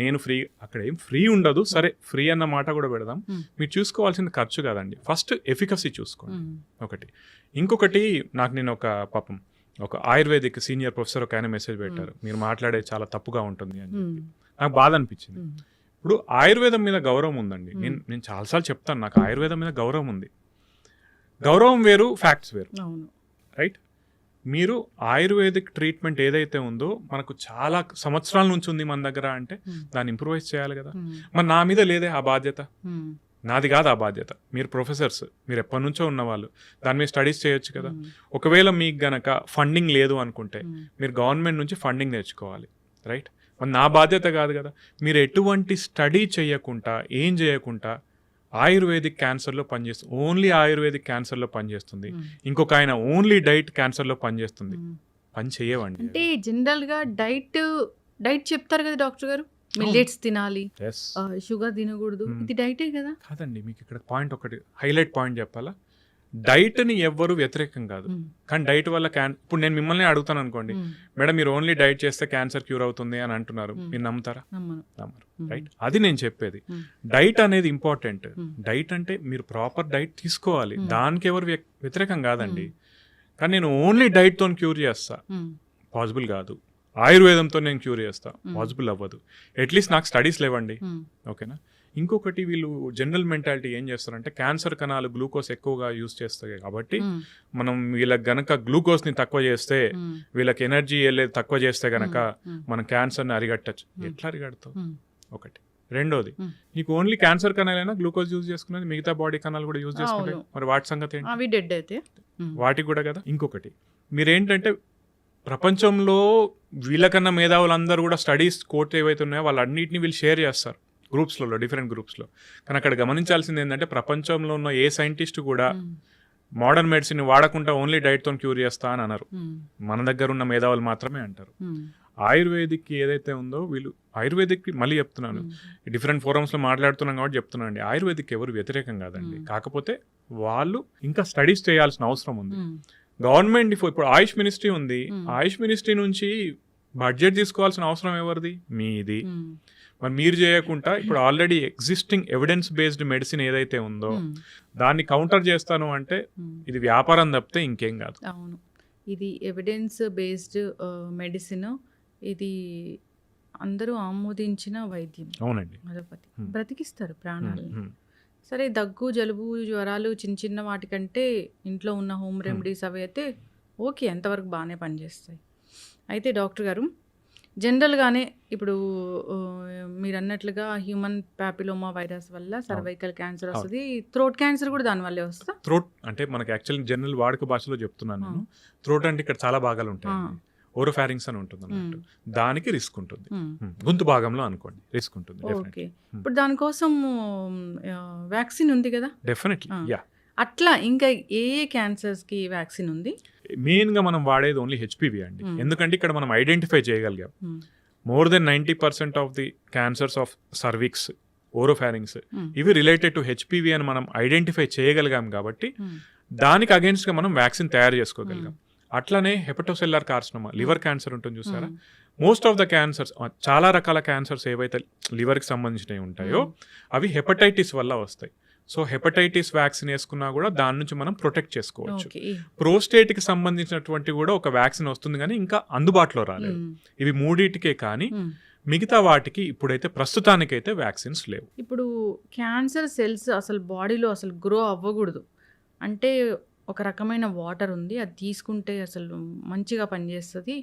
నేను ఫ్రీ, అక్కడ ఏం ఫ్రీ ఉండదు. సరే, ఫ్రీ అన్న మాట కూడా పెడదాం. మీరు చూసుకోవాల్సింది ఖర్చు కాదండి, ఫస్ట్ ఎఫికసీ చూసుకోండి ఒకటి. ఇంకొకటి, నేను ఒక ఆయుర్వేదిక్ సీనియర్ ప్రొఫెసర్ ఒక ఆయన మెసేజ్ పెట్టారు, మీరు మాట్లాడేది చాలా తప్పుగా ఉంటుంది అని చెప్పి. నాకు బాధ అనిపించింది. ఇప్పుడు ఆయుర్వేదం మీద గౌరవం ఉందండి. నేను చాలాసార్లు చెప్తాను, నాకు ఆయుర్వేదం మీద గౌరవం ఉంది. గౌరవం వేరు, ఫ్యాక్ట్స్ వేరు, రైట్? మీరు ఆయుర్వేదిక్ ట్రీట్మెంట్ ఏదైతే ఉందో మనకు చాలా సంవత్సరాల నుంచి ఉంది మన దగ్గర అంటే దాన్ని ఇంప్రూవైజ్ చేయాలి కదా. మరి నా మీద లేదే ఆ బాధ్యత, నాది కాదు ఆ బాధ్యత. మీరు ప్రొఫెసర్స్, మీరు ఎప్పటి నుంచో ఉన్నవాళ్ళు, దాని మీద స్టడీస్ చేయొచ్చు కదా. ఒకవేళ మీకు గనక ఫండింగ్ లేదు అనుకుంటే మీరు గవర్నమెంట్ నుంచి ఫండింగ్ తెచ్చుకోవాలి, రైట్? మరి నా బాధ్యత కాదు కదా. మీరు ఎటువంటి స్టడీ చేయకుండా ఏం చేయకుండా ఆయుర్వేదిక్ క్యాన్సర్లో పనిచేస్తుంది, ఓన్లీ ఆయుర్వేదిక్ క్యాన్సర్లో పనిచేస్తుంది, ఇంకొక ఆయన ఓన్లీ డైట్ క్యాన్సర్లో పనిచేస్తుంది, పని చేయవండి. అంటే జనరల్గా డైట్ చెప్తారు కదా డాక్టర్ గారు, మిల్లెట్స్ తినాలి, షుగర్ తినకూడదు, ఇది డైటే కదా. కాదండి, మీకు ఇక్కడ పాయింట్ ఒకటి హైలైట్ పాయింట్ చెప్పాలా. డైట్ని ఎవ్వరు వ్యతిరేకం కాదు, కానీ డైట్ వల్ల ఇప్పుడు నేను మిమ్మల్ని అడుగుతాను అనుకోండి, మేడం మీరు ఓన్లీ డైట్ చేస్తే క్యాన్సర్ క్యూర్ అవుతుంది అని అంటున్నారు, మీరు నమ్ముతారా? నమ్మరు, రైట్? అది నేను చెప్పేది. డైట్ అనేది ఇంపార్టెంట్. డైట్ అంటే మీరు ప్రాపర్ డైట్ తీసుకోవాలి, దానికి ఎవరు వ్యతిరేకం కాదండి. కానీ నేను ఓన్లీ డైట్తో క్యూర్ చేస్తా, పాసిబుల్ కాదు. ఆయుర్వేదంతో నేను క్యూర్ చేస్తా, పాసిబుల్ అవ్వదు. అట్లీస్ట్ నాకు స్టడీస్ లేవండి, ఓకేనా? ఇంకొకటి, వీళ్ళు జనరల్ మెంటాలిటీ ఏం చేస్తారంటే, క్యాన్సర్ కణాలు గ్లూకోజ్ ఎక్కువగా యూజ్ చేస్తాయి కాబట్టి మనం వీళ్ళకి గనక గ్లూకోజ్ని తక్కువ చేస్తే, వీళ్ళకి ఎనర్జీ వెళ్ళేది తక్కువ చేస్తే గనక మనం క్యాన్సర్ని అరిగట్టచ్చు. ఎట్లా అరిగడతావు? ఒకటి. రెండోది, నీకు ఓన్లీ క్యాన్సర్ కణాలైనా గ్లూకోజ్ యూజ్ చేసుకున్నది, మిగతా బాడీ కణాలు కూడా యూజ్ చేసుకుంటాయి, మరి వాటి సంగతి ఏంటి? అవి డెడ్ అయితే వాటికి కూడా కదా. ఇంకొకటి, మీరేంటంటే ప్రపంచంలో వీళ్ళకన్నా మేధావులందరూ కూడా స్టడీస్ కోర్టు ఏవైతే ఉన్నాయో వాళ్ళన్నింటినీ వీళ్ళు షేర్ చేస్తారు గ్రూప్స్లలో, డిఫరెంట్ గ్రూప్స్లో. కానీ అక్కడ గమనించాల్సింది ఏంటంటే, ప్రపంచంలో ఉన్న ఏ సైంటిస్ట్ కూడా మోడర్న్ మెడిసిన్ వాడకుండా ఓన్లీ డైట్తో క్యూర్ చేస్తా అని అన్నారు. మన దగ్గర ఉన్న మేధావులు మాత్రమే అంటారు. ఆయుర్వేదిక్ ఏదైతే ఉందో, వీళ్ళు ఆయుర్వేదిక్ మళ్ళీ చెప్తున్నాను, డిఫరెంట్ ఫోరమ్స్లో మాట్లాడుతున్నాం కాబట్టి చెప్తున్నాను అండి, ఆయుర్వేదిక్ ఎవరు వ్యతిరేకం కాదండి. కాకపోతే వాళ్ళు ఇంకా స్టడీస్ చేయాల్సిన అవసరం ఉంది. గవర్నమెంట్ ఇప్పుడు ఆయుష్ మినిస్ట్రీ ఉంది, ఆయుష్ మినిస్ట్రీ నుంచి బడ్జెట్ తీసుకోవాల్సిన అవసరం ఎవరిది? మీది. మరి మీరు చేయకుండా ఇప్పుడు already existing evidence based medicine ఏదైతే ఉందో దాన్ని కౌంటర్ చేస్తాను అంటే ఇది వ్యాపారం తప్పితే ఇంకేం కాదు. అవును, ఇది ఎవిడెన్స్ బేస్డ్ మెడిసిన్, ఇది అందరూ ఆమోదించిన వైద్యం. అవునండి, అదొకటి, బ్రతికిస్తారు ప్రాణాలని. సరే, దగ్గు, జలుబు, జ్వరాలు, చిన్న చిన్న వాటికంటే ఇంట్లో ఉన్న హోమ్ రెమెడీస్ అవి అయితే ఓకే, ఎంతవరకు బాగానే పనిచేస్తాయి. అయితే డాక్టర్ గారు, జనరల్గానే ఇప్పుడు మీరు అన్నట్లుగా హ్యూమన్ ప్యాపిలోమా వైరస్ వల్ల సర్వైకల్ క్యాన్సర్ వస్తుంది, థ్రోట్ క్యాన్సర్ కూడా దానివల్లే వస్తుంది. థ్రోట్ అంటే మనకి యాక్చువల్లీ జనరల్ వాడుక భాషలో చెప్తున్నాను నేను. థ్రోట్ అంటే ఇక్కడ చాలా భాగాలు ఉంటాయి, ఓరోఫారింగ్స్ అని ఉంటుంది అన్నట్టు, దానికి రిస్క్ ఉంటుంది. గొంతు భాగంలో అనుకోండి రిస్క్ ఉంటుంది. ఓకే, ఇప్పుడు దానికోసం వ్యాక్సిన్ ఉంది కదా? Definitely, yeah. అట్లా ఇంకా ఏ క్యాన్సర్స్కి వ్యాక్సిన్ ఉంది? మెయిన్గా మనం వాడేది ఓన్లీ హెచ్పివి అండి. ఎందుకంటే ఇక్కడ మనం ఐడెంటిఫై చేయగలిగాం more than 90% of the cancers of cervix, oropharynx ఇవి రిలేటెడ్ టు హెచ్పివి అని మనం ఐడెంటిఫై చేయగలిగాం కాబట్టి దానికి అగేన్స్ట్గా మనం వ్యాక్సిన్ తయారు చేసుకోగలిగాం. అట్లనే హెపటోసెల్లార్ కార్సినోమా, లివర్ క్యాన్సర్ ఉంటుంది చూసారా, మోస్ట్ ఆఫ్ ద క్యాన్సర్స్, చాలా రకాల క్యాన్సర్స్ ఏవైతే లివర్కి సంబంధించినవి ఉంటాయో అవి హెపటైటిస్ వల్ల వస్తాయి. సో హెపటైటిస్ వ్యాక్సిన్ వేసుకున్నా కూడా దాని నుంచి మనం ప్రొటెక్ట్ చేసుకోవచ్చు. ప్రోస్టేట్కి సంబంధించినటువంటి కూడా ఒక వ్యాక్సిన్ వస్తుంది కానీ ఇంకా అందుబాటులో రాలేదు. ఇవి మూడింటికే కానీ మిగతా వాటికి ఇప్పుడైతే ప్రస్తుతానికైతే వ్యాక్సిన్స్ లేవు. ఇప్పుడు క్యాన్సర్ సెల్స్ అసలు బాడీలో అసలు గ్రో అవ్వకూడదు అంటే ఒక రకమైన వాటర్ ఉంది, అది తీసుకుంటే అసలు మంచిగా పనిచేస్తుంది,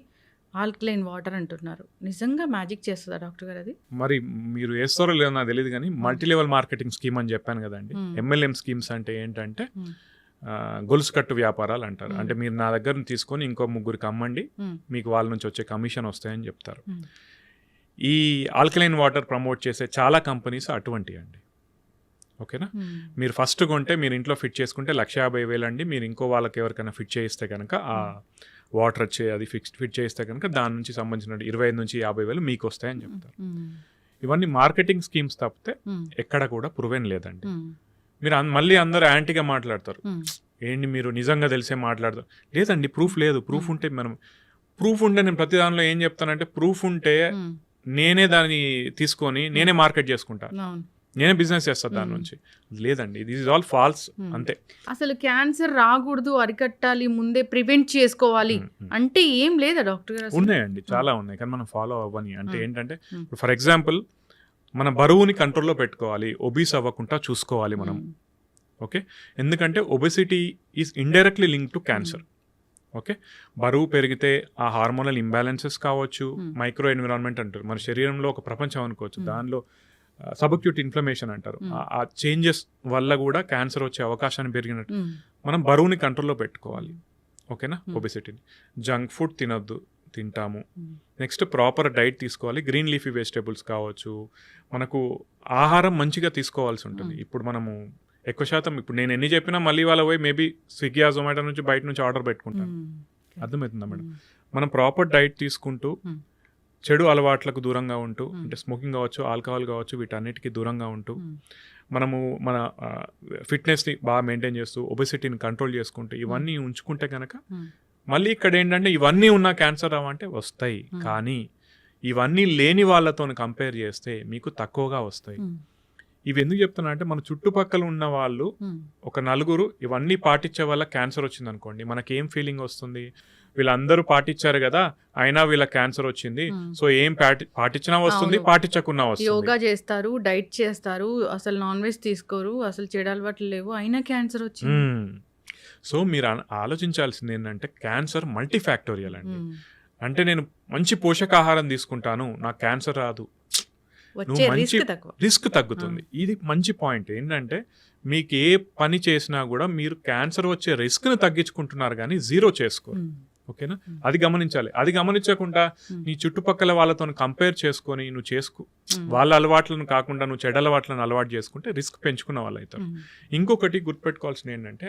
ఆల్కలైన్ వాటర్ అంటున్నారు. నిజంగా మ్యాజిక్ చేస్తుందా డాక్టర్ గారు అది? మరి మీరు వేస్తారో లేదో నాకు తెలియదు కానీ మల్టీ లెవెల్ మార్కెటింగ్ స్కీమ్ అని చెప్పాను కదండి. MLM స్కీమ్స్ అంటే ఏంటంటే గొలుసు కట్టు వ్యాపారాలు అంటారు. అంటే మీరు నా దగ్గర తీసుకొని ఇంకో ముగ్గురికి అమ్మండి, మీకు వాళ్ళ నుంచి వచ్చే కమిషన్ వస్తాయని చెప్తారు. ఈ ఆల్కలైన్ వాటర్ ప్రమోట్ చేసే చాలా కంపెనీస్ అటువంటి అండి. ఓకేనా, మీరు ఫస్ట్ కొంటే మీరు ఇంట్లో ఫిట్ చేసుకుంటే 1,50,000 అండి. మీరు ఇంకో వాళ్ళకి ఎవరికైనా ఫిట్ చేయిస్తే కనుక ఆ వాటర్ వచ్చే అది ఫిట్ చేయిస్తే కనుక దాని నుంచి సంబంధించిన 25,000 నుంచి 50,000 మీకు వస్తాయని చెప్తారు. ఇవన్నీ మార్కెటింగ్ స్కీమ్స్ తప్పితే ఎక్కడ కూడా ప్రూవెన్ లేదండి. మీరు మళ్ళీ అందరూ యాంటీగా మాట్లాడతారు, ఏంటి మీరు నిజంగా తెలిసే మాట్లాడతారు. లేదండి, ప్రూఫ్ లేదు. ప్రూఫ్ ఉంటే నేను ప్రతి దానిలో ఏం చెప్తానంటే ప్రూఫ్ ఉంటే నేనే దాన్ని తీసుకొని నేనే మార్కెట్ చేసుకుంటా, నేనే బిజినెస్ చేస్తాను దాని నుంచి. లేదండి, దిస్ ఇస్ ఆల్ ఫాల్స్ అంతే. అసలు క్యాన్సర్ రాకూడదు, అరికట్టాలి, ముందే ప్రివెంట్ చేసుకోవాలి అంటే ఏం లేదా డాక్టర్ గారు? ఉన్నాయండి, చాలా ఉన్నాయి, కానీ మనం ఫాలో అవ్వని. అంటే ఏంటంటే ఫర్ ఎగ్జాంపుల్ మన బరువుని కంట్రోల్లో పెట్టుకోవాలి, ఒబీస్ అవ్వకుండా చూసుకోవాలి మనం. ఓకే, ఎందుకంటే obesity is indirectly link to cancer. Okay, బరువు పెరిగితే ఆ హార్మోనల్ ఇంబ్యాలెన్సెస్ కావచ్చు, మైక్రో ఎన్విరాన్మెంట్ అంటారు, మన శరీరంలో ఒక ప్రపంచం అనుకోవచ్చు, దానిలో సబ్అక్యూట్ ఇన్ఫ్లమేషన్ అంటారు, ఆ చేంజెస్ వల్ల కూడా క్యాన్సర్ వచ్చే అవకాశాన్ని పెరిగినట్టు మనం బరువుని కంట్రోల్లో పెట్టుకోవాలి. ఓకేనా, ఒబెసిటీని. జంక్ ఫుడ్ తింటాము. నెక్స్ట్ ప్రాపర్ డైట్ తీసుకోవాలి, గ్రీన్ లీఫీ వెజిటేబుల్స్ కావచ్చు, మనకు ఆహారం మంచిగా తీసుకోవాల్సి ఉంటుంది. ఇప్పుడు మనము ఎక్కువ శాతం ఇప్పుడు నేను ఎన్ని చెప్పినా మళ్ళీ వాళ్ళ పోయి మేబీ స్విగ్గీ జొమాటో నుంచి బయట నుంచి ఆర్డర్ పెట్టుకుంటాను. అర్థమవుతుందా మేడం? మనం ప్రాపర్ డైట్ తీసుకుంటూ చెడు అలవాట్లకు దూరంగా ఉంటూ, అంటే స్మోకింగ్ కావచ్చు, ఆల్కహాల్ కావచ్చు, వీటన్నిటికీ దూరంగా ఉంటూ మనము మన ఫిట్నెస్ని బాగా మెయింటైన్ చేస్తూ ఒబెసిటీని కంట్రోల్ చేసుకుంటూ ఇవన్నీ ఉంచుకుంటే కనుక మళ్ళీ ఇక్కడ ఏంటంటే ఇవన్నీ ఉన్న క్యాన్సర్ అవంటే వస్తాయి, కానీ ఇవన్నీ లేని వాళ్ళతో కంపేర్ చేస్తే మీకు తక్కువగా వస్తాయి. ఇవి ఎందుకు చెప్తున్నా అంటే మన చుట్టుపక్కల ఉన్న వాళ్ళు ఒక నలుగురు ఇవన్నీ పాటించే వల్ల క్యాన్సర్ వచ్చింది అనుకోండి, మనకేం ఫీలింగ్ వస్తుంది? వీళ్ళందరూ పాటించారు కదా, అయినా వీళ్ళ క్యాన్సర్ వచ్చింది, సో ఏం పాటించినా వస్తుంది, పాటించకున్నా వస్తుంది. యోగా చేస్తారు, డైట్ చేస్తారు, అసలు నాన్ వెజ్ తీసుకోరు, అసలు చెడు అలవాట్లు లేవు, అయినా క్యాన్సర్ వచ్చింది. సో మీరు ఆలోచించాల్సింది ఏంటంటే క్యాన్సర్ మల్టీఫ్యాక్టోరియల్ అండి. అంటే నేను మంచి పోషకాహారం తీసుకుంటాను, నాకు క్యాన్సర్ రాదు, మంచి రిస్క్ తగ్గుతుంది. ఇది మంచి పాయింట్. ఏంటంటే మీకు ఏ పని చేసినా కూడా మీరు క్యాన్సర్ వచ్చే రిస్క్ని తగ్గించుకుంటున్నారు కానీ జీరో చేసుకోరు. ఓకేనా, అది గమనించాలి. అది గమనించకుండా నీ చుట్టుపక్కల వాళ్ళతో కంపేర్ చేసుకొని నువ్వు వాళ్ళ అలవాట్లను కాకుండా నువ్వు చెడ్డ అలవాట్లను అలవాటు చేసుకుంటే రిస్క్ పెంచుకున్న వాళ్ళు అవుతారు. ఇంకొకటి గుర్తుపెట్టుకోవాల్సింది ఏంటంటే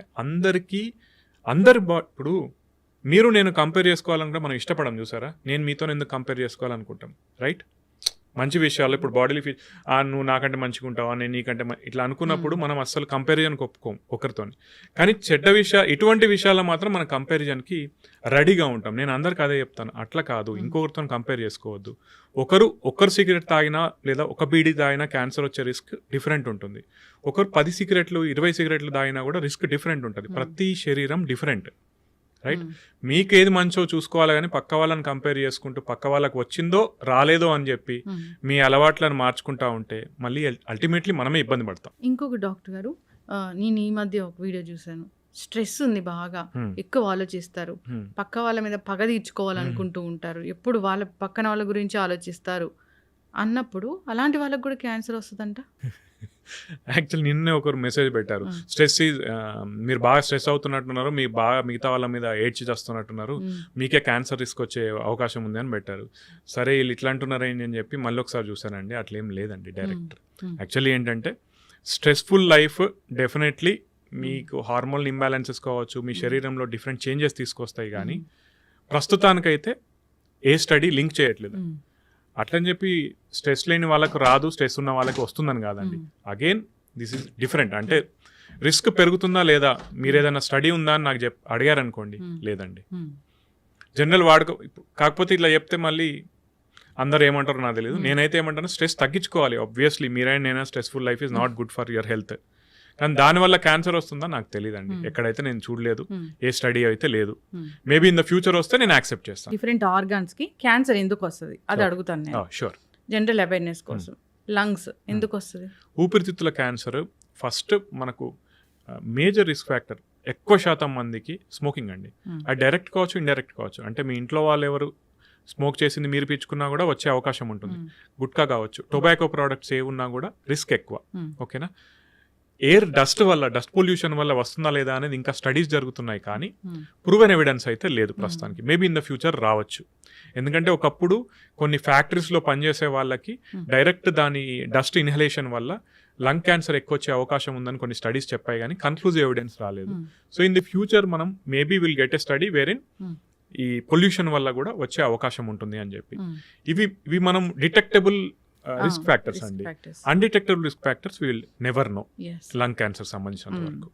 ఇప్పుడు మీరు నేను కంపేర్ చేసుకోవాలనుకుంటే మనం ఇష్టపడం, చూసారా? నేను మీతో ఎందుకు కంపేర్ చేసుకోవాలనుకుంటాం, రైట్? మంచి విషయాలు ఇప్పుడు బాడీలో నువ్వు నాకంటే మంచిగా ఉంటావా, నేను నీకంటే ఇట్లా అనుకున్నప్పుడు మనం అస్సలు కంపారిజన్కి ఒప్పుకోం ఒకరితో. కానీ ఇటువంటి విషయాల్లో మాత్రం మనం కంపారిజన్కి రెడీగా ఉంటాం. నేను అందరికి అదే చెప్తాను, అట్లా కాదు, ఇంకొకరితో కంపేర్ చేసుకోవద్దు. ఒకరు సిగరెట్ తాగినా లేదా ఒక బీడీ తాగినా క్యాన్సర్ వచ్చే రిస్క్ డిఫరెంట్ ఉంటుంది. ఒకరు 10 సిగరెట్లు 20 సిగరెట్లు తాగినా కూడా రిస్క్ డిఫరెంట్ ఉంటుంది. ప్రతి శరీరం డిఫరెంట్, రైట్? మీకు ఏది మంచో చూసుకోవాలి, కానీ పక్క వాళ్ళని కంపేర్ చేసుకుంటూ పక్క వాళ్ళకి వచ్చిందో రాలేదో అని చెప్పి మీ అలవాట్లను మార్చుకుంటా ఉంటే మళ్ళీ అల్టిమేట్లీ మనమే ఇబ్బంది పడతాం. ఇంకొక డాక్టర్ గారు, నేను ఈ మధ్య ఒక వీడియో చూశాను, స్ట్రెస్ ఉంది బాగా, ఎక్కువ ఆలోచిస్తారు, పక్క వాళ్ళ మీద పగ తీర్చుకోవాలనుకుంటూ ఉంటారు, ఎప్పుడు వాళ్ళ పక్కన వాళ్ళ గురించి ఆలోచిస్తారు అన్నప్పుడు అలాంటి వాళ్ళకి కూడా క్యాన్సర్ వస్తుందంట. యాక్చువల్లీ నిన్నే ఒకరు మెసేజ్ పెట్టారు, మీరు బాగా స్ట్రెస్ అవుతున్నట్టున్నారు, మీరు బాగా మిగతా వాళ్ళ మీద ఏడ్చి చేస్తున్నట్టున్నారు, మీకే క్యాన్సర్ రిస్క్ వచ్చే అవకాశం ఉంది అని పెట్టారు. సరే వీళ్ళు ఇట్లా అంటున్నారేంటి అని చెప్పి మళ్ళీ ఒకసారి చూసానండి, అట్లేం లేదండి. డైరెక్ట్ యాక్చువల్లీ ఏంటంటే స్ట్రెస్ఫుల్ లైఫ్ డెఫినెట్లీ మీకు హార్మోనల్ ఇంబ్యాలెన్సెస్ కావచ్చు, మీ శరీరంలో డిఫరెంట్ చేంజెస్ తీసుకొస్తాయి, కానీ ప్రస్తుతానికైతే ఏ స్టడీ లింక్ చేయట్లేదు. అట్లని చెప్పి స్ట్రెస్ లేని వాళ్ళకు రాదు, స్ట్రెస్ ఉన్న వాళ్ళకి వస్తుందని కాదండి. Again this is different. అంటే రిస్క్ పెరుగుతుందా లేదా, మీరు ఏదైనా స్టడీ ఉందా అని నాకు అడిగారనుకోండి, లేదండి. జనరల్ కాకపోతే ఇట్లా చెప్తే మళ్ళీ అందరు ఏమంటారో నాకు తెలియదు. నేనైతే ఏమంటాను, స్ట్రెస్ తగ్గించుకోవాలి. ఆబ్వియస్లీ మీరైనా stressful life is not good for your health. కానీ దానివల్ల క్యాన్సర్ వస్తుందా నాకు తెలియదండి, ఎక్కడైతే నేను చూడలేదు, ఏ స్టడీ అయితే లేదు. మేబీ ఇన్ ద ఫ్యూచర్ వస్తే నేను యాక్సెప్ట్ చేస్తాను. డిఫరెంట్ ఆర్గాన్స్ కి క్యాన్సర్ ఎందుకు వస్తుంది అది అడుగుతాను నేను. షూర్. జనరల్ అవేర్నెస్ కోసం. లంగ్స్ ఎందుకు వస్తుంది? ఊపిరితిత్తుల క్యాన్సర్ ఫస్ట్ మనకు మేజర్ రిస్క్ ఫ్యాక్టర్ ఎక్కువ శాతం మందికి స్మోకింగ్ అండి. అది డైరెక్ట్ కావచ్చు, ఇండైరెక్ట్ కావచ్చు. అంటే మీ ఇంట్లో వాళ్ళు ఎవరు స్మోక్ చేసింది మీరు పీల్చుకున్నా కూడా వచ్చే అవకాశం ఉంటుంది. గుట్కా కావచ్చు, టొబాకో ప్రోడక్ట్స్ ఏ ఉన్నా కూడా రిస్క్ ఎక్కువ. ఓకేనా? ఎయిర్ డస్ట్ వల్ల, డస్ట్ పొల్యూషన్ వల్ల వస్తుందా లేదా అనేది ఇంకా స్టడీస్ జరుగుతున్నాయి, కానీ ప్రూవెన్ ఎవిడెన్స్ అయితే లేదు ప్రస్తుతానికి. మేబీ ఇన్ ద ఫ్యూచర్ రావచ్చు. ఎందుకంటే ఒకప్పుడు కొన్ని ఫ్యాక్టరీస్లో పనిచేసే వాళ్ళకి డైరెక్ట్ దాని డస్ట్ ఇన్హలేషన్ వల్ల లంగ్ క్యాన్సర్ ఎక్కువ వచ్చే అవకాశం ఉందని కొన్ని స్టడీస్ చెప్పాయి, కానీ కన్క్లూజివ్ ఎవిడెన్స్ రాలేదు. సో ఇన్ ది ఫ్యూచర్ మనం maybe will get a study wherein ఈ పొల్యూషన్ వల్ల కూడా వచ్చే అవకాశం ఉంటుంది అని చెప్పి. ఇవి మనం డిటెక్టబుల్ రిస్క్ ఫ్యాక్టర్స్ అండి. Undetectable risk factors will never know lung cancer సంబంధించినంత వరకు.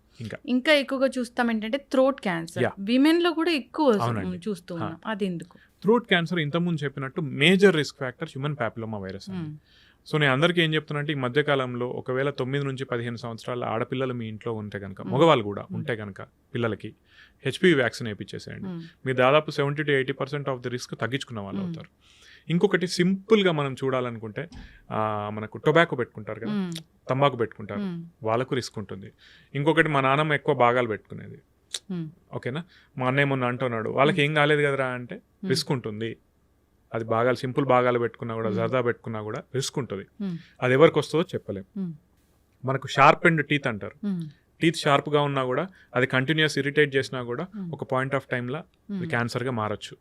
ఇంకా ఎక్కువగా చూస్తాం ఏంటంటే థ్రోట్ క్యాన్సర్, విమెన్ లో కూడా ఎక్కువ చూస్తూ ఉన్నాం. అది ఎందుకు? థ్రోట్ క్యాన్సర్ ఇంతకుముందు చెప్పినట్టు major risk factor human papilloma virus అండి. సో నేను అందరికీ ఏం చెప్తున్నా, ఈ మధ్యకాలంలో ఒకవేళ 9 నుంచి 15 సంవత్సరాల ఆడపిల్లలు మీ ఇంట్లో ఉంటే కనుక, మగవాళ్ళు కూడా ఉంటే కనుక పిల్లలకి హెచ్పివి వ్యాక్సిన్ వేయించేసేయండి. మీరు దాదాపు 70 to 80% ఆఫ్ ది రిస్క్ తగ్గించుకున్న వాళ్ళు అవుతారు. ఇంకొకటి సింపుల్గా మనం చూడాలనుకుంటే, మనకు టొబాకో పెట్టుకుంటారు కదా, తంబాకు పెట్టుకుంటారు, వాళ్ళకు రిస్క్ ఉంటుంది. ఇంకొకటి మా నాన్నమ్మ ఎక్కువ భాగాలు పెట్టుకునేది. ఓకేనా? మా అన్నయ్య మొన్న అంటున్నాడు, వాళ్ళకి ఏం కాలేదు కదరా అంటే రిస్క్ ఉంటుంది. అది భాగాలు, సింపుల్ భాగాలు పెట్టుకున్నా కూడా, జర్దా పెట్టుకున్నా కూడా రిస్క్ ఉంటుంది. అది ఎవరికి వస్తుందో చెప్పలేం. మనకు షార్ప్ అండ్ టీత్ అంటారు. టీత్ షార్ప్గా ఉన్నా కూడా అది కంటిన్యూస్ ఇరిటేట్ చేసినా కూడా ఒక పాయింట్ ఆఫ్ టైంలో క్యాన్సర్గా మారచ్చు.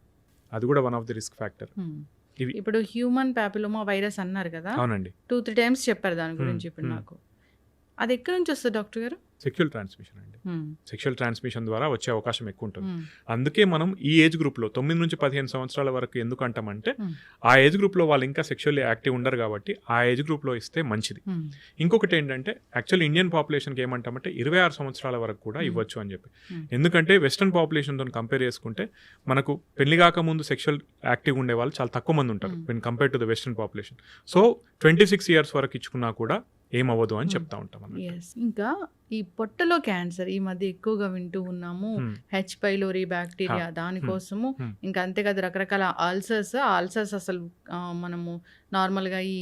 అది కూడా one of the risk factor. ఇప్పుడు హ్యూమన్ ప్యాపిలోమా వైరస్ అన్నారు కదా, అవునండి, 2-3 టైమ్స్ చెప్పారు దాని గురించి. ఇప్పుడు నాకు అది ఎక్కడి నుంచి వస్తుంది డాక్టర్ గారు? సెక్షువల్ ట్రాన్స్మిషన్ అండి. సెక్షువల్ ట్రాన్స్మిషన్ ద్వారా వచ్చే అవకాశం ఎక్కువ ఉంటుంది. అందుకే మనం ఈ ఏజ్ గ్రూప్లో 9 నుంచి 15 సంవత్సరాల వరకు ఎందుకు అంటామంటే, ఆ ఏజ్ గ్రూప్లో వాళ్ళు ఇంకా సెక్షువల్లీ యాక్టివ్ ఉండరు కాబట్టి ఆ ఏజ్ గ్రూప్లో ఇస్తే మంచిది. ఇంకొకటి ఏంటంటే, యాక్చువల్లీ ఇండియన్ పాపులేషన్కి ఏమంటామంటే 26 సంవత్సరాల వరకు కూడా ఇవ్వచ్చు అని చెప్పి. ఎందుకంటే వెస్టర్న్ పాపులేషన్తో కంపేర్ చేసుకుంటే మనకు పెళ్లి కాకముందు సెక్షువల్ యాక్టివ్ ఉండే వాళ్ళు చాలా తక్కువ మంది ఉంటారు when compare to the western population. So 26 years వరకు ఇచ్చుకున్నా కూడా ఏమవ్వదు అని చెప్తా ఉంటాం. ఇంకా ఈ పొట్టలో క్యాన్సర్ ఈ మధ్య ఎక్కువగా వింటూ ఉన్నాము. హెచ్ పైలోరీ బ్యాక్టీరియా, దానికోసము ఇంకా అంతే కదా రకరకాల ఆల్సర్స్ అసలు మనము నార్మల్గా ఈ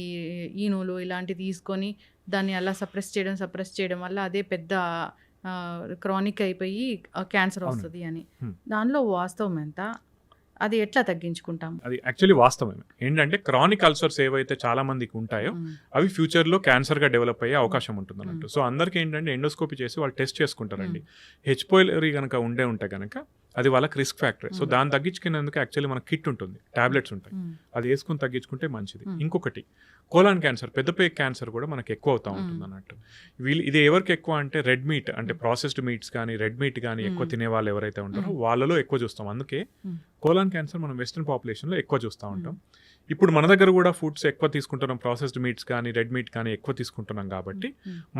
ఈనోలు ఇలాంటివి తీసుకొని దాన్ని అలా సప్రెస్ చేయడం వల్ల అదే పెద్ద క్రానిక్ అయిపోయి క్యాన్సర్ వస్తుంది అని. దానిలో వాస్తవం ఎంత? అది ఎట్లా తగ్గించుకుంటాం? అది యాక్చువల్లీ వాస్తవమే. ఏంటంటే క్రానిక్ అల్సర్స్ ఏవైతే చాలా మందికి ఉంటాయో అవి ఫ్యూచర్లో క్యాన్సర్గా డెవలప్ అయ్యే అవకాశం ఉంటుంది అన్నట్టు. సో అందరికీ ఏంటంటే ఎండోస్కోపీ చేసి వాళ్ళు టెస్ట్ చేసుకుంటారండి. హెచ్ పైలోరీ కనుక ఉంటే కనుక అది వాళ్ళకి రిస్క్ ఫ్యాక్టర్. సో దాన్ని తగ్గించుకునేందుకు యాక్చువల్లీ మనకి కిట్ ఉంటుంది, టాబ్లెట్స్ ఉంటాయి, అది వేసుకుని తగ్గించుకుంటే మంచిది. ఇంకొకటి కోలాన్ క్యాన్సర్, పెద్ద పేగు క్యాన్సర్ కూడా మనకి ఎక్కువ అవుతూ ఉంటుంది అన్నట్టు. ఇది ఎవరికి ఎక్కువ అంటే రెడ్ మీట్, అంటే ప్రాసెస్డ్ మీట్స్ కానీ రెడ్ మీట్ కానీ ఎక్కువ తినే వాళ్ళు ఎవరైతే ఉంటారో వాళ్ళలో ఎక్కువ చూస్తాం. అందుకే కోలాన్ క్యాన్సర్ మనం వెస్టర్న్ పాపులేషన్లో ఎక్కువ చూస్తూ ఉంటాం. ఇప్పుడు మన దగ్గర కూడా ఫుడ్స్ ఎక్కువ తీసుకుంటున్నాం, ప్రాసెస్డ్ మీట్స్ కానీ రెడ్ మీట్ కానీ ఎక్కువ తీసుకుంటున్నాం కాబట్టి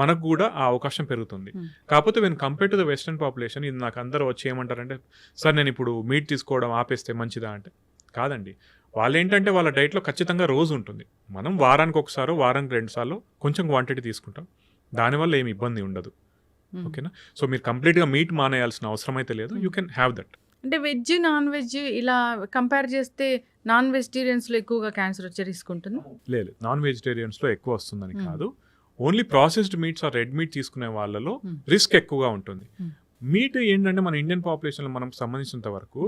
మనకు కూడా ఆ అవకాశం పెరుగుతుంది. కాకపోతే when compare to the western population, ఇది నాకు అందరూ వచ్చి ఏమంటారంటే, సార్ నేను ఇప్పుడు మీట్ తీసుకోవడం ఆపేస్తే మంచిదా అంటే, కాదండి. వాళ్ళు ఏంటంటే వాళ్ళ డైట్లో ఖచ్చితంగా రోజు ఉంటుంది. మనం వారానికి ఒకసారో వారానికి 2 సార్లు కొంచెం క్వాంటిటీ తీసుకుంటాం, దానివల్ల ఏమి ఇబ్బంది ఉండదు. ఓకేనా? సో మీరు కంప్లీట్గా మీట్ మానేయాల్సిన అవసరం అయితే లేదు. You can have that. అంటే వెజ్ నాన్ వెజ్ ఇలా కంపేర్ చేస్తే నాన్ వెజిటేరియన్స్లో ఎక్కువగా క్యాన్సర్ వచ్చే రిస్క్ ఉంటుంది? లేదు, నాన్ వెజిటేరియన్స్లో ఎక్కువ వస్తుందని కాదు. Only processed meats or red meat తీసుకునే వాళ్ళలో రిస్క్ ఎక్కువగా ఉంటుంది. మీట్ ఏంటంటే మన ఇండియన్ పాపులేషన్లో మనం సంబంధించినంత వరకు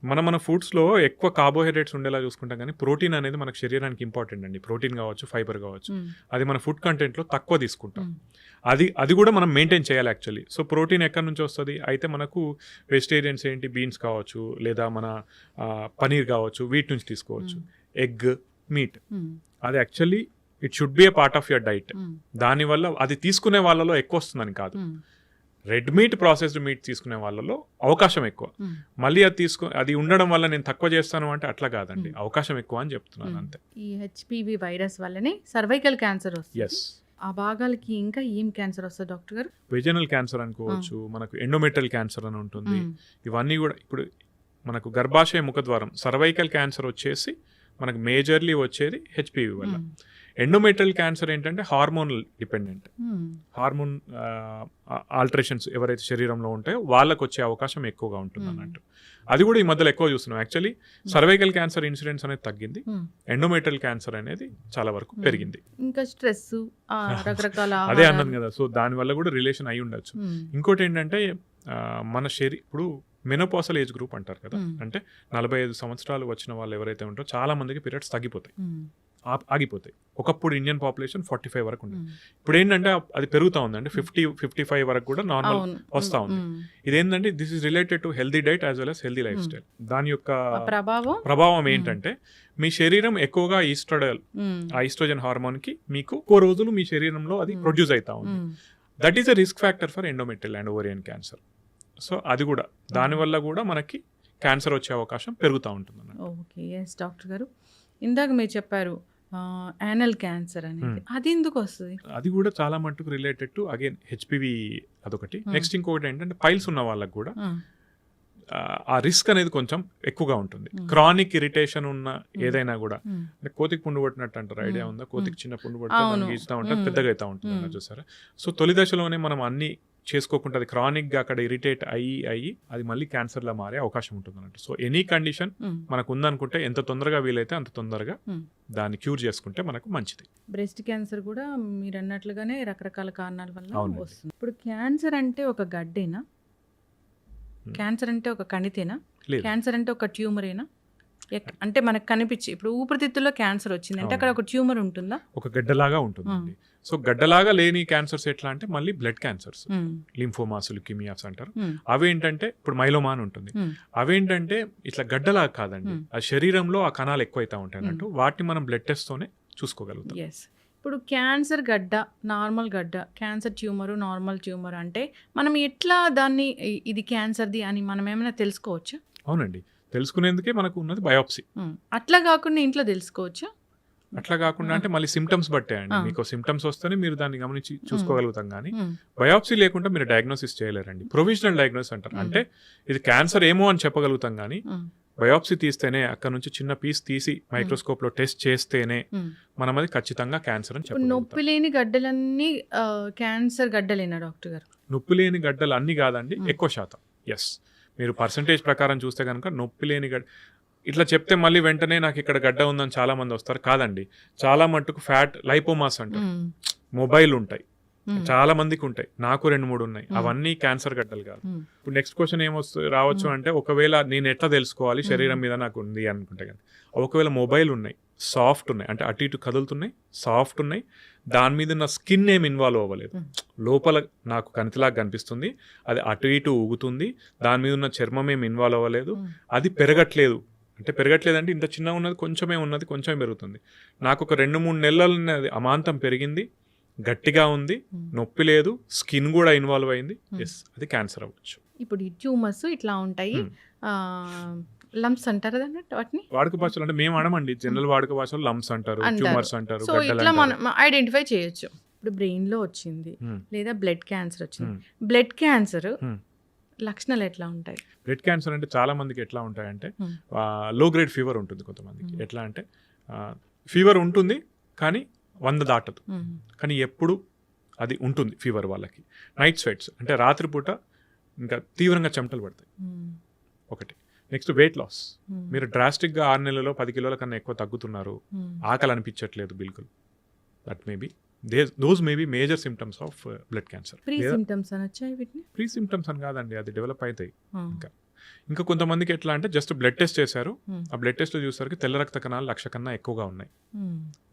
మన ఫుడ్స్లో ఎక్కువ కార్బోహైడ్రేట్స్ ఉండేలా చూసుకుంటాం, కానీ ప్రోటీన్ అనేది మనకు శరీరానికి ఇంపార్టెంట్ అండి. ప్రోటీన్ కావచ్చు, ఫైబర్ కావచ్చు, అది మన ఫుడ్ కంటెంట్లో తక్కువ తీసుకుంటాం. అది కూడా మనం మెయింటైన్ చేయాలి యాక్చువల్లీ. సో ప్రోటీన్ ఎక్కడి నుంచి వస్తుంది అయితే మనకు వెజిటేరియన్స్ ఏంటి, బీన్స్ కావచ్చు, లేదా మన పనీర్ కావచ్చు, వీటి నుంచి తీసుకోవచ్చు. ఎగ్, మీట్, అది actually it should be A part of your diet. దానివల్ల అది తీసుకునే వాళ్ళలో ఎక్కువ వస్తుందని కాదు. రెడ్ మీట్, ప్రాసెస్డ్ మీట్ తీసుకునే వాళ్ళలో అవకాశం ఎక్కువ. మళ్ళీ అది ఉండడం వల్ల నేను తక్కువ చేస్తాను అంటే అట్లా కాదండి, అవకాశం ఎక్కువ అని చెప్తున్నాను అంతే. ఈ హెచ్పివి వైరస్ వల్లనే సర్వైకల్ క్యాన్సర్ వస్తుంది. ఎస్. ఆ భాగాలకి ఇంకా ఏం క్యాన్సర్ వస్తుంది డాక్టర్ గారు? వెజనల్ క్యాన్సర్ అనుకోవచ్చు, మనకు ఎండోమెట్రియల్ క్యాన్సర్ అని ఉంటుంది. ఇవన్నీ కూడా ఇప్పుడు మనకు గర్భాశయ ముఖద్వారం సర్వైకల్ క్యాన్సర్ వచ్చేసి మనకు మేజర్లీ వచ్చేది హెచ్పివి వల్ల. ఎండోమెట్రియల్ క్యాన్సర్ ఏంటంటే హార్మోనల్ డిపెండెంట్, హార్మోన్ ఆల్టరేషన్స్ ఎవరైతే శరీరంలో ఉంటాయో వాళ్ళకు వచ్చే అవకాశం ఎక్కువగా ఉంటుంది అన్నట్టు. అది కూడా ఈ మధ్యలో ఎక్కువ చూస్తున్నాం. యాక్చువల్లీ సర్వైకల్ క్యాన్సర్ ఇన్సిడెన్స్ అనేది తగ్గింది, ఎండోమెట్రియల్ క్యాన్సర్ అనేది చాలా వరకు పెరిగింది. ఇంకా స్ట్రెస్ రకరకాల అదే అన్నాను కదా, సో దానివల్ల కూడా రిలేషన్ అయి ఉండొచ్చు. ఇంకోటి ఏంటంటే మన ఇప్పుడు మెనోపాసల్ ఏజ్ గ్రూప్ అంటారు కదా, అంటే 45 సంవత్సరాలు వచ్చిన వాళ్ళు ఎవరైతే ఉంటారో చాలా మందికి పీరియడ్స్ తగ్గిపోతాయి, ఆగిపోతాయి. ఒకప్పుడు ఇండియన్ పాపులేషన్ 45 వరకు ఉంది, ఇప్పుడు ఏంటంటే అది పెరుగుతూ ఉంది, అంటే 50-55 వరకు కూడా నార్మల్ వస్తూ ఉంది. ఇదేంటంటే this is related to healthy diet as well as healthy life style. దాని యొక్క ప్రభావం ఏంటంటే మీ శరీరం ఎక్కువగా ఈస్ట్రోజన్ హార్మోన్ కి మీకు ఎక్కువ రోజులు మీ శరీరంలో అది ప్రొడ్యూస్ అవుతా ఉంది. That is a risk factor for endometrial and ovarian cancer. So అది కూడా దానివల్ల కూడా మనకి క్యాన్సర్ వచ్చే అవకాశం పెరుగుతూ ఉంటుంది. ఓకే, ఎస్ డాక్టర్ గారు, ఇందాక మీరు చెప్పారు యానల్ క్యాన్సర్ అనేది, అది ఎందుకు వస్తుంది? అది కూడా చాలా మట్టుకు రిలేటెడ్ టు అగైన్ హెచ్పివి అదొకటి. నెక్స్ట్ ఇంకొకటి ఏంటంటే పైల్స్ ఉన్న వాళ్ళకి కూడా ఆ రిస్క్ అనేది కొంచెం ఎక్కువగా ఉంటుంది. క్రానిక్ ఇరిటేషన్ ఉన్న ఏదైనా కూడా, అంటే కోతికి పుండు పట్టినట్టు అంటారు, ఐడియా ఉందా? కోతికి చిన్న పుండు పడితే గీస్తూ ఉంటుంది, పెద్దగా అవుతా ఉంటుంది చూసారా. సో తొలి దశలోనే మనం అన్ని చేసుకోకుండా అది క్రానిక్ గా అక్కడ ఇరిటేట్ అయ్యి అది మళ్ళీ క్యాన్సర్ లా మారే అవకాశం ఉంటుంది అన్నట్టు. సో ఎనీ కండిషన్ మనకు ఉందనుకుంటే ఎంత తొందరగా వీలైతే అంత తొందరగా దాన్ని క్యూర్ చేసుకుంటే మనకు మంచిది. బ్రెస్ట్ క్యాన్సర్ కూడా మీరు అన్నట్లుగానే రకరకాల కారణాల వల్ల వస్తుంది. ఇప్పుడు క్యాన్సర్ అంటే ఒక గడ్డేనా? క్యాన్సర్ అంటే ఒక కణితేనా? క్యాన్సర్ అంటే ఒక ట్యూమరేనా? అంటే మనకు కనిపించి ఇప్పుడు ఊపిరితిత్తుల్లో క్యాన్సర్ వచ్చింది అంటే అక్కడ ఒక ట్యూమర్ ఉంటుందా? ఒక గడ్డలాగా ఉంటుందండి. సో గడ్డలాగా లేని క్యాన్సర్స్ ఎట్లా అంటే మళ్ళీ బ్లడ్ క్యాన్సర్స్, లింఫోమాస్, ల్యూకీమియాస్ అంటారు. అవేంటంటే ఇప్పుడు మైలోమా అని ఉంటుంది, అవేంటంటే ఇట్లా గడ్డలాగా కాదండి, ఆ శరీరంలో ఆ కణాలు ఎక్కువైతా ఉంటాయి అన్నట్టు. వాటిని మనం బ్లడ్ టెస్ట్ తోనే చూసుకోగలుగుతాం. ఇప్పుడు క్యాన్సర్ గడ్డ, నార్మల్ గడ్డ, క్యాన్సర్ ట్యూమర్, నార్మల్ ట్యూమర్ అంటే మనం ఎట్లా దాన్ని ఇది క్యాన్సర్ది అని మనం ఏమైనా తెలుసుకోవచ్చా? అవునండి, తెలుసుకునేందుకే మనకు ఉన్నది బయాప్సీ. అట్లా కాకుండా ఇంట్లో తెలుసుకోవచ్చా? అట్లా కాకుండా అంటే మళ్ళీ సిమ్టమ్స్ బట్టే అండి. మీకు సిమ్టమ్స్ వస్తేనే మీరు దాన్ని గమనించి చూసుకోగలుగుతాం, కానీ బయాప్సీ లేకుండా మీరు డయాగ్నోసిస్ చేయలేరండి. ప్రొవిజనల్ డయాగ్నోసిస్ అంటారు, అంటే ఇది క్యాన్సర్ ఏమో అని చెప్పగలుగుతాం, కానీ బయాప్సీ తీస్తేనే అక్కడ నుంచి చిన్న పీస్ తీసి మైక్రోస్కోప్ లో టెస్ట్ చేస్తేనే మనం అది ఖచ్చితంగా క్యాన్సర్ అని చెప్పగలుగుతాం. నొప్పి లేని గడ్డలన్నీ క్యాన్సర్ గడ్డలేనా డాక్టర్ గారు? నొప్పి లేని గడ్డలు అన్ని కాదండి, ఎక్కువ శాతం. ఎస్, మీరు పర్సంటేజ్ ప్రకారం చూస్తే కనుక నొప్పి లేని గడ్డ ఇట్లా చెప్తే మళ్ళీ వెంటనే నాకు ఇక్కడ గడ్డ ఉందని చాలా మంది వస్తారు. కాదండి, చాలా మట్టుకు ఫ్యాట్ లైపోమాస్ అంటారు, మొబైల్ ఉంటాయి, చాలా మందికి ఉంటాయి, నాకు 2-3 ఉన్నాయి. అవన్నీ క్యాన్సర్ గడ్డలు కాదు. ఇప్పుడు నెక్స్ట్ క్వశ్చన్ రావచ్చు అంటే, ఒకవేళ నేను ఎట్లా తెలుసుకోవాలి శరీరం మీద నాకు ఉంది అనుకుంటే కానీ, ఒకవేళ మొబైల్ ఉన్నాయి, సాఫ్ట్ ఉన్నాయి, అంటే అటు ఇటు కదులుతున్నాయి, సాఫ్ట్ ఉన్నాయి, దాని మీద ఉన్న స్కిన్ ఏమి ఇన్వాల్వ్ అవ్వలేదు, లోపల నాకు కణితిలాగా కనిపిస్తుంది, అది అటు ఇటు ఊగుతుంది, దాని మీద ఉన్న చర్మం ఏమి ఇన్వాల్వ్ అవ్వలేదు, అది పెరగట్లేదు. అంటే పెరగట్లేదంటే ఇంత చిన్న ఉన్నది కొంచెమే ఉన్నది, కొంచెమే పెరుగుతుంది. నాకు ఒక 2-3 నెలలు అమాంతం పెరిగింది, గట్టిగా ఉంది, నొప్పి లేదు, స్కిన్ కూడా ఇన్వాల్వ్ అయింది, ఎస్, అది క్యాన్సర్ అవ్వచ్చు. ఇప్పుడు ఈ ట్యూమర్స్ ఇట్లా ఉంటాయి, లంప్స్ అంటారు వాటిని వాడుక భాషలో, అంటే మేము అనమండి, జనరల్ వాడుక భాషలో లంప్స్ అంటారు, ట్యూమర్స్ అంటారు. సో ఇట్లా మనం ఐడెంటిఫై చేయొచ్చు. ఇప్పుడు బ్రెయిన్ లో వచ్చింది లేదా బ్లడ్ క్యాన్సర్ వచ్చింది, బ్లడ్ క్యాన్సర్ లక్షణాలు ఎట్లా ఉంటాయి? బ్లడ్ క్యాన్సర్ అంటే చాలా మందికి ఎట్లా ఉంటాయంటే, లో గ్రేడ్ ఫీవర్ ఉంటుంది కొంతమందికి. ఎట్లా అంటే ఫీవర్ ఉంటుంది కానీ 100 దాటదు, కానీ ఎప్పుడు అది ఉంటుంది ఫీవర్. వాళ్ళకి నైట్ స్వెట్స్, అంటే రాత్రిపూట ఇంకా తీవ్రంగా చెమటలు పడతాయి ఒకటి. నెక్స్ట్ వెయిట్ లాస్, మీరు డ్రాస్టిక్గా 6 నెలల్లో 10 కిలోల కన్నా ఎక్కువ తగ్గుతున్నారు, ఆకలి అనిపించట్లేదు బిల్కుల్, that maybe those may be major symptoms of blood cancer. Pre symptoms అనొచ్చా వీటిని? ప్రీ సిమ్టమ్స్ అని కాదండి, అది డెవలప్ అవుతాయి. ఇంకా కొంతమందికి ఎట్లా అంటే జస్ట్ బ్లడ్ టెస్ట్ చేశారు, ఆ బ్లడ్ టెస్ట్ లో చూసరికి తెల్ల రక్త కణాలు 1,00,000 కన్నా ఎక్కువగా ఉన్నాయి,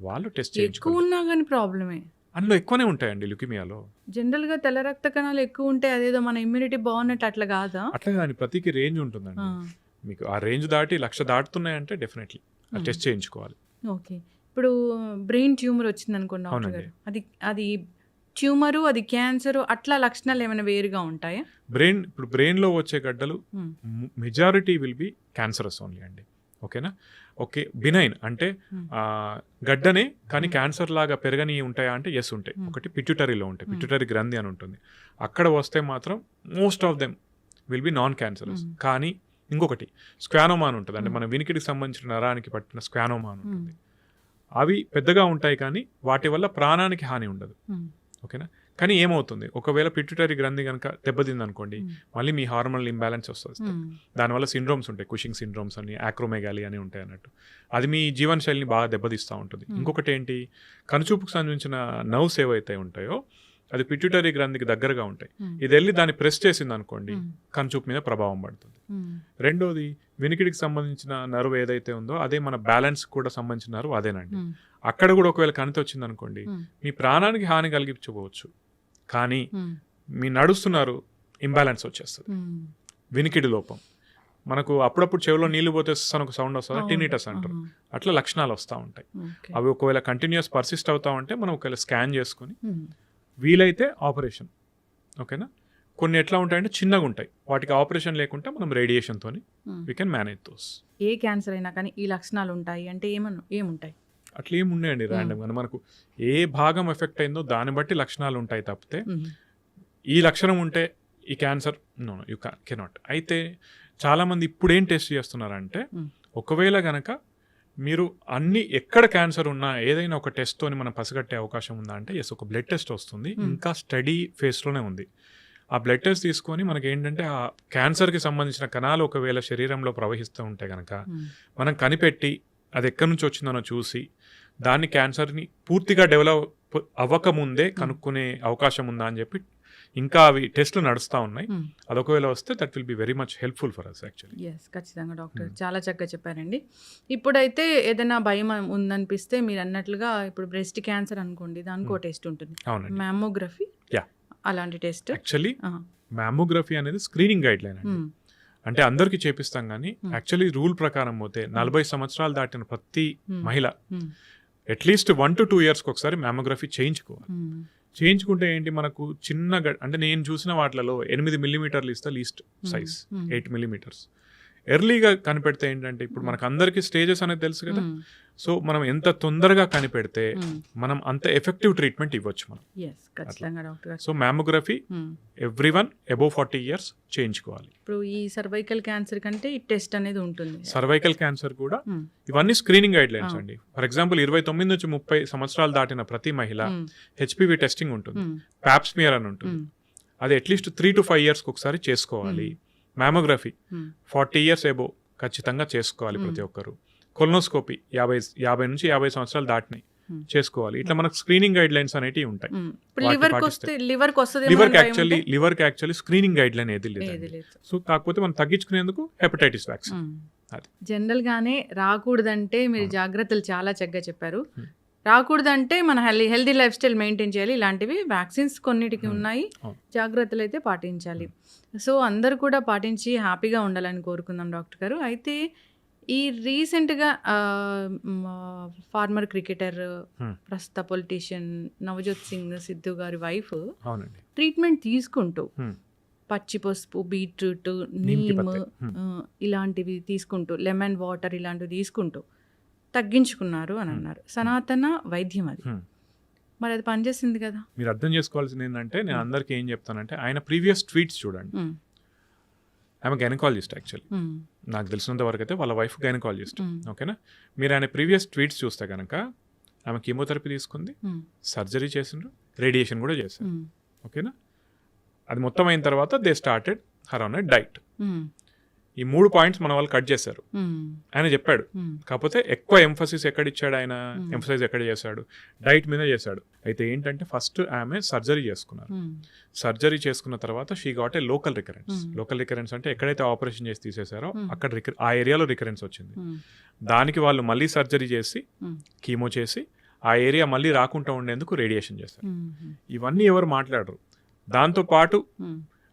వాళ్ళు టెస్ట్ చేయించుకున్నా ప్రాబ్లమే. అందులో ఎక్కువనే ఉంటాయండి ల్యూకీమియాలో. జనరల్ గా తెల్ల రక్త కణాలు ఎక్కువ ఉంటాయి, అదేదో మన ఇమ్యూనిటీ బాగున్నట్టు అట్లా కాదా? అట్లా కానీ ప్రతికి రేంజ్ ఉంటుందండి. మీకు ఆ రేంజ్ దాటి 1,00,000 దాటుతున్నాయంటే డెఫినెట్లీ టెస్ట్ చేయించుకోవాలి. ఓకే, ఇప్పుడు బ్రెయిన్ ట్యూమర్ వచ్చింది అనుకోండి డాక్టర్ గారు, అది ట్యూమరు, అది క్యాన్సర్, అట్లా లక్షణాలు ఏమైనా వేరుగా ఉంటాయా? ఇప్పుడు బ్రెయిన్ లో వచ్చే గడ్డలు majority will be cancerous only అండి. ఓకేనా? ఓకే, బినైన్ అంటే గడ్డనే కానీ క్యాన్సర్ లాగా పెరగని ఉంటాయా అంటే ఎస్ ఉంటాయి. ఒకటి పిట్యూటరీలో ఉంటాయి, పిట్యూటరీ గ్రంథి అని ఉంటుంది, అక్కడ వస్తే మాత్రం most of them will be non cancerous. కానీ ఇంకొకటి స్క్వానోమా అని ఉంటుంది, అంటే మన వినికిడికి సంబంధించిన నరానికి పట్టిన స్క్వానోమా అని ఉంటుంది. అవి పెద్దగా ఉంటాయి కానీ వాటి వల్ల ప్రాణానికి హాని ఉండదు. ఓకేనా? కానీ ఏమవుతుంది, ఒకవేళ పిట్యూటరీ గ్రంథి కనుక దెబ్బతింది అనుకోండి, మళ్ళీ మీ హార్మోనల్ ఇంబ్యాలెన్స్ వస్తుంది. దానివల్ల సిండ్రోమ్స్ ఉంటాయి, కుషింగ్ సిండ్రోమ్స్ అని, యాక్రోమెగాలి అని ఉంటాయి అన్నట్టు. అది మీ జీవన శైలిని బాగా దెబ్బతీస్తూ ఉంటుంది. ఇంకొకటి ఏంటి, కనుచూపుకు సంబంధించిన నర్వ్స్ ఏవైతే ఉంటాయో అది పిట్యూటరీ గ్రంథికి దగ్గరగా ఉంటాయి. ఇది వెళ్ళి దాన్ని ప్రెస్ చేసింది అనుకోండి, కనుచూపు మీద ప్రభావం పడుతుంది. రెండోది, వినికిడికి సంబంధించిన నర్వ్ ఏదైతే ఉందో అదే మన బ్యాలెన్స్ కూడా సంబంధించిన నర్వ్ అదేనండి. అక్కడ కూడా ఒకవేళ కణితి వచ్చింది అనుకోండి, మీ ప్రాణానికి హాని కలిగించవచ్చు, కానీ మీ నడుస్తున్నారు ఇంబ్యాలెన్స్ వచ్చేస్తుంది. వినికిడి లోపం, మనకు అప్పుడప్పుడు చెవిలో నీళ్లు పోతే ఒక సౌండ్ వస్తుంది, టినిటస్ అంటారు. అట్లా లక్షణాలు వస్తూ ఉంటాయి. అవి ఒకవేళ కంటిన్యూస్ పర్సిస్ట్ అవుతా ఉంటే మనం ఒకవేళ స్కాన్ చేసుకుని వీలైతే ఆపరేషన్, ఓకేనా. కొన్ని ఎట్లా ఉంటాయంటే చిన్నగా ఉంటాయి, వాటికి ఆపరేషన్ లేకుండా మనం రేడియేషన్తో వీ కెన్ మేనేజ్ దోస్. ఏ క్యాన్సర్ అయినా కానీ ఈ లక్షణాలు ఉంటాయి అంటే ఏముంటాయి? అట్లా ఏమున్నాయండి ర్యాండమ్గా, మనకు ఏ భాగం ఎఫెక్ట్ అయిందో దాన్ని బట్టి లక్షణాలు ఉంటాయి తప్పితే ఈ లక్షణం ఉంటే ఈ క్యాన్సర్ నో యూ కెనాట్. అయితే చాలామంది ఇప్పుడు ఏం టెస్ట్ చేస్తున్నారంటే, ఒకవేళ గనక మీరు అన్ని ఎక్కడ క్యాన్సర్ ఉన్నా ఏదైనా ఒక టెస్ట్తోని మనం పసిగట్టే అవకాశం ఉందా అంటే ఎస్, ఒక బ్లడ్ టెస్ట్ వస్తుంది, ఇంకా స్టడీ ఫేస్లోనే ఉంది. ఆ బ్లడ్ టెస్ట్ తీసుకొని మనకి ఏంటంటే ఆ క్యాన్సర్కి సంబంధించిన కణాలు ఒకవేళ శరీరంలో ప్రవహిస్తూ ఉంటే కనుక మనం కనిపెట్టి అది ఎక్కడి నుంచి వచ్చిందనో చూసి దాన్ని క్యాన్సర్ని పూర్తిగా డెవలప్ అవ్వకముందే కనుక్కునే అవకాశం ఉందా అని చెప్పి ఇంకా అవి టెస్ట్లు నడుస్తూ ఉన్నాయి. అదొకవేళ వస్తే that will be very much helpful for us actually. Yes, ఖచ్చితంగా డాక్టర్, చాలా చక్కగా చెప్పారండి. ఇప్పుడైతే ఏదైనా భయం ఉందనిపిస్తే మీరు అన్నట్లుగా ఇప్పుడు బ్రెస్ట్ క్యాన్సర్ అనుకోండి, దానికి టెస్ట్ ఉంటుంది, మ్యామోగ్రఫీ, అలాంటి టెస్ట్. యాక్చువల్లీ మ్యామోగ్రఫీ అనేది స్క్రీనింగ్ గైడ్ లైన్ అండి. అంటే అందరికీ చేపిస్తాం, కానీ యాక్చువల్లీ రూల్ ప్రకారం పోతే 40 సంవత్సరాలు దాటిన ప్రతి మహిళ అట్లీస్ట్ 1 to 2 years ఒకసారి మ్యామోగ్రఫీ చేయించుకోవాలి. చేయించుకుంటే ఏంటి, మనకు చిన్న అంటే నేను చూసిన వాటిలలో 8 millimeters ఇస్తే లీస్ట్ సైజ్ 8 millimeters ఎర్లీగా కనిపెడితే ఏంటంటే, ఇప్పుడు మనకు అందరికీ స్టేజెస్ అనేది తెలుసు కదా, సో మనం ఎంత తొందరగా కనిపెడితే మనం అంత ఎఫెక్టివ్ ట్రీట్మెంట్ ఇవ్వచ్చు మనం. So mammography everyone above 40 years చేయించుకోవాలి. ఇప్పుడు ఈ సర్వైకల్ క్యాన్సర్ కంటే ఈ టెస్ట్ అనేది ఉంటుంది. సర్వైకల్ క్యాన్సర్ కూడా ఇవన్నీ స్క్రీనింగ్ గైడ్ లైన్స్ అండి. ఫర్ ఎగ్జాంపుల్ 29 నుంచి 30 సంవత్సరాలు దాటిన ప్రతి మహిళ హెచ్పివి టెస్టింగ్ ఉంటుంది, ప్యాప్స్మియర్ అని ఉంటుంది. అది అట్లీస్ట్ 3 to 5 years ఒకసారి చేసుకోవాలి. మ్యామోగ్రఫీ 40 years అబోవ్ ఖచ్చితంగా చేసుకోవాలి ప్రతి ఒక్కరు. కొలనోస్కోపీ 50 నుంచి 50 సంవత్సరాలు దాటినాయి చేసుకోవాలి. ఇట్లా మనకు స్క్రీనింగ్ గైడ్ లైన్స్ అనేవి ఉంటాయి. లివర్కి యాక్చువల్లీ స్క్రీనింగ్ గైడ్ లైన్ ఏది లేదు. సో కాకపోతే మనం తగ్గించుకునేందుకు హెపటైటిస్ వ్యాక్సిన్. జనరల్ గానే రాకూడదంటే మీరు జాగ్రత్తలు చాలా చక్కగా చెప్పారు. రాకూడదంటే మన హెల్దీ లైఫ్ స్టైల్ మెయింటైన్ చేయాలి. ఇలాంటివి వ్యాక్సిన్స్ కొన్నిటికి ఉన్నాయి, జాగ్రత్తలు అయితే పాటించాలి. సో అందరు కూడా పాటించి హ్యాపీగా ఉండాలని కోరుకుందాం డాక్టర్ గారు. అయితే ఈ రీసెంట్గా ఫార్మర్ క్రికెటర్, ప్రస్తుత పొలిటీషియన్ నవజోత్ సింగ్ సిద్ధు గారి వైఫ్ ట్రీట్మెంట్ తీసుకుంటూ పచ్చి పసుపు, బీట్రూట్, నీమ్ ఇలాంటివి తీసుకుంటూ, లెమన్ వాటర్ ఇలాంటివి తీసుకుంటూ తగ్గించుకున్నారు అని అన్నారు. సనాతన వైద్యం అది, మరి అది పనిచేసింది కదా. మీరు అర్థం చేసుకోవాల్సింది ఏంటంటే, నేను అందరికీ ఏం చెప్తానంటే, ఆయన ప్రీవియస్ ట్వీట్స్ చూడండి. ఆమె గైనకాలజిస్ట్ యాక్చువల్లీ, నాకు తెలిసినంత వరకు అయితే వాళ్ళ వైఫ్ గైనకాలజిస్ట్, ఓకేనా. మీరు ఆయన ప్రీవియస్ ట్వీట్స్ చూస్తే కనుక ఆమె కీమోథెరపీ తీసుకుంది, సర్జరీ చేసిండ్రు, రేడియేషన్ కూడా చేశారు, ఓకేనా. అది మొత్తం అయిన తర్వాత they started her on a diet. ఈ 3 points మన వాళ్ళు కట్ చేశారు. ఆయన చెప్పాడు, కాకపోతే ఎక్కువ ఎంఫసిస్ ఎక్కడ ఇచ్చాడు ఆయన, ఎంఫసైజ్ ఎక్కడ చేశాడు, డైట్ మీద చేశాడు. అయితే ఏంటంటే ఫస్ట్ ఆమె సర్జరీ చేసుకున్నారు. సర్జరీ చేసుకున్న తర్వాత she got a local recurrence. Local recurrence అంటే ఎక్కడైతే ఆపరేషన్ చేసి తీసేశారో అక్కడ ఆ ఏరియాలో రికరెన్స్ వచ్చింది. దానికి వాళ్ళు మళ్ళీ సర్జరీ చేసి కీమో చేసి ఆ ఏరియా మళ్ళీ రాకుండా ఉండేందుకు రేడియేషన్ చేశారు. ఇవన్నీ ఎవరు మాట్లాడరు. దాంతోపాటు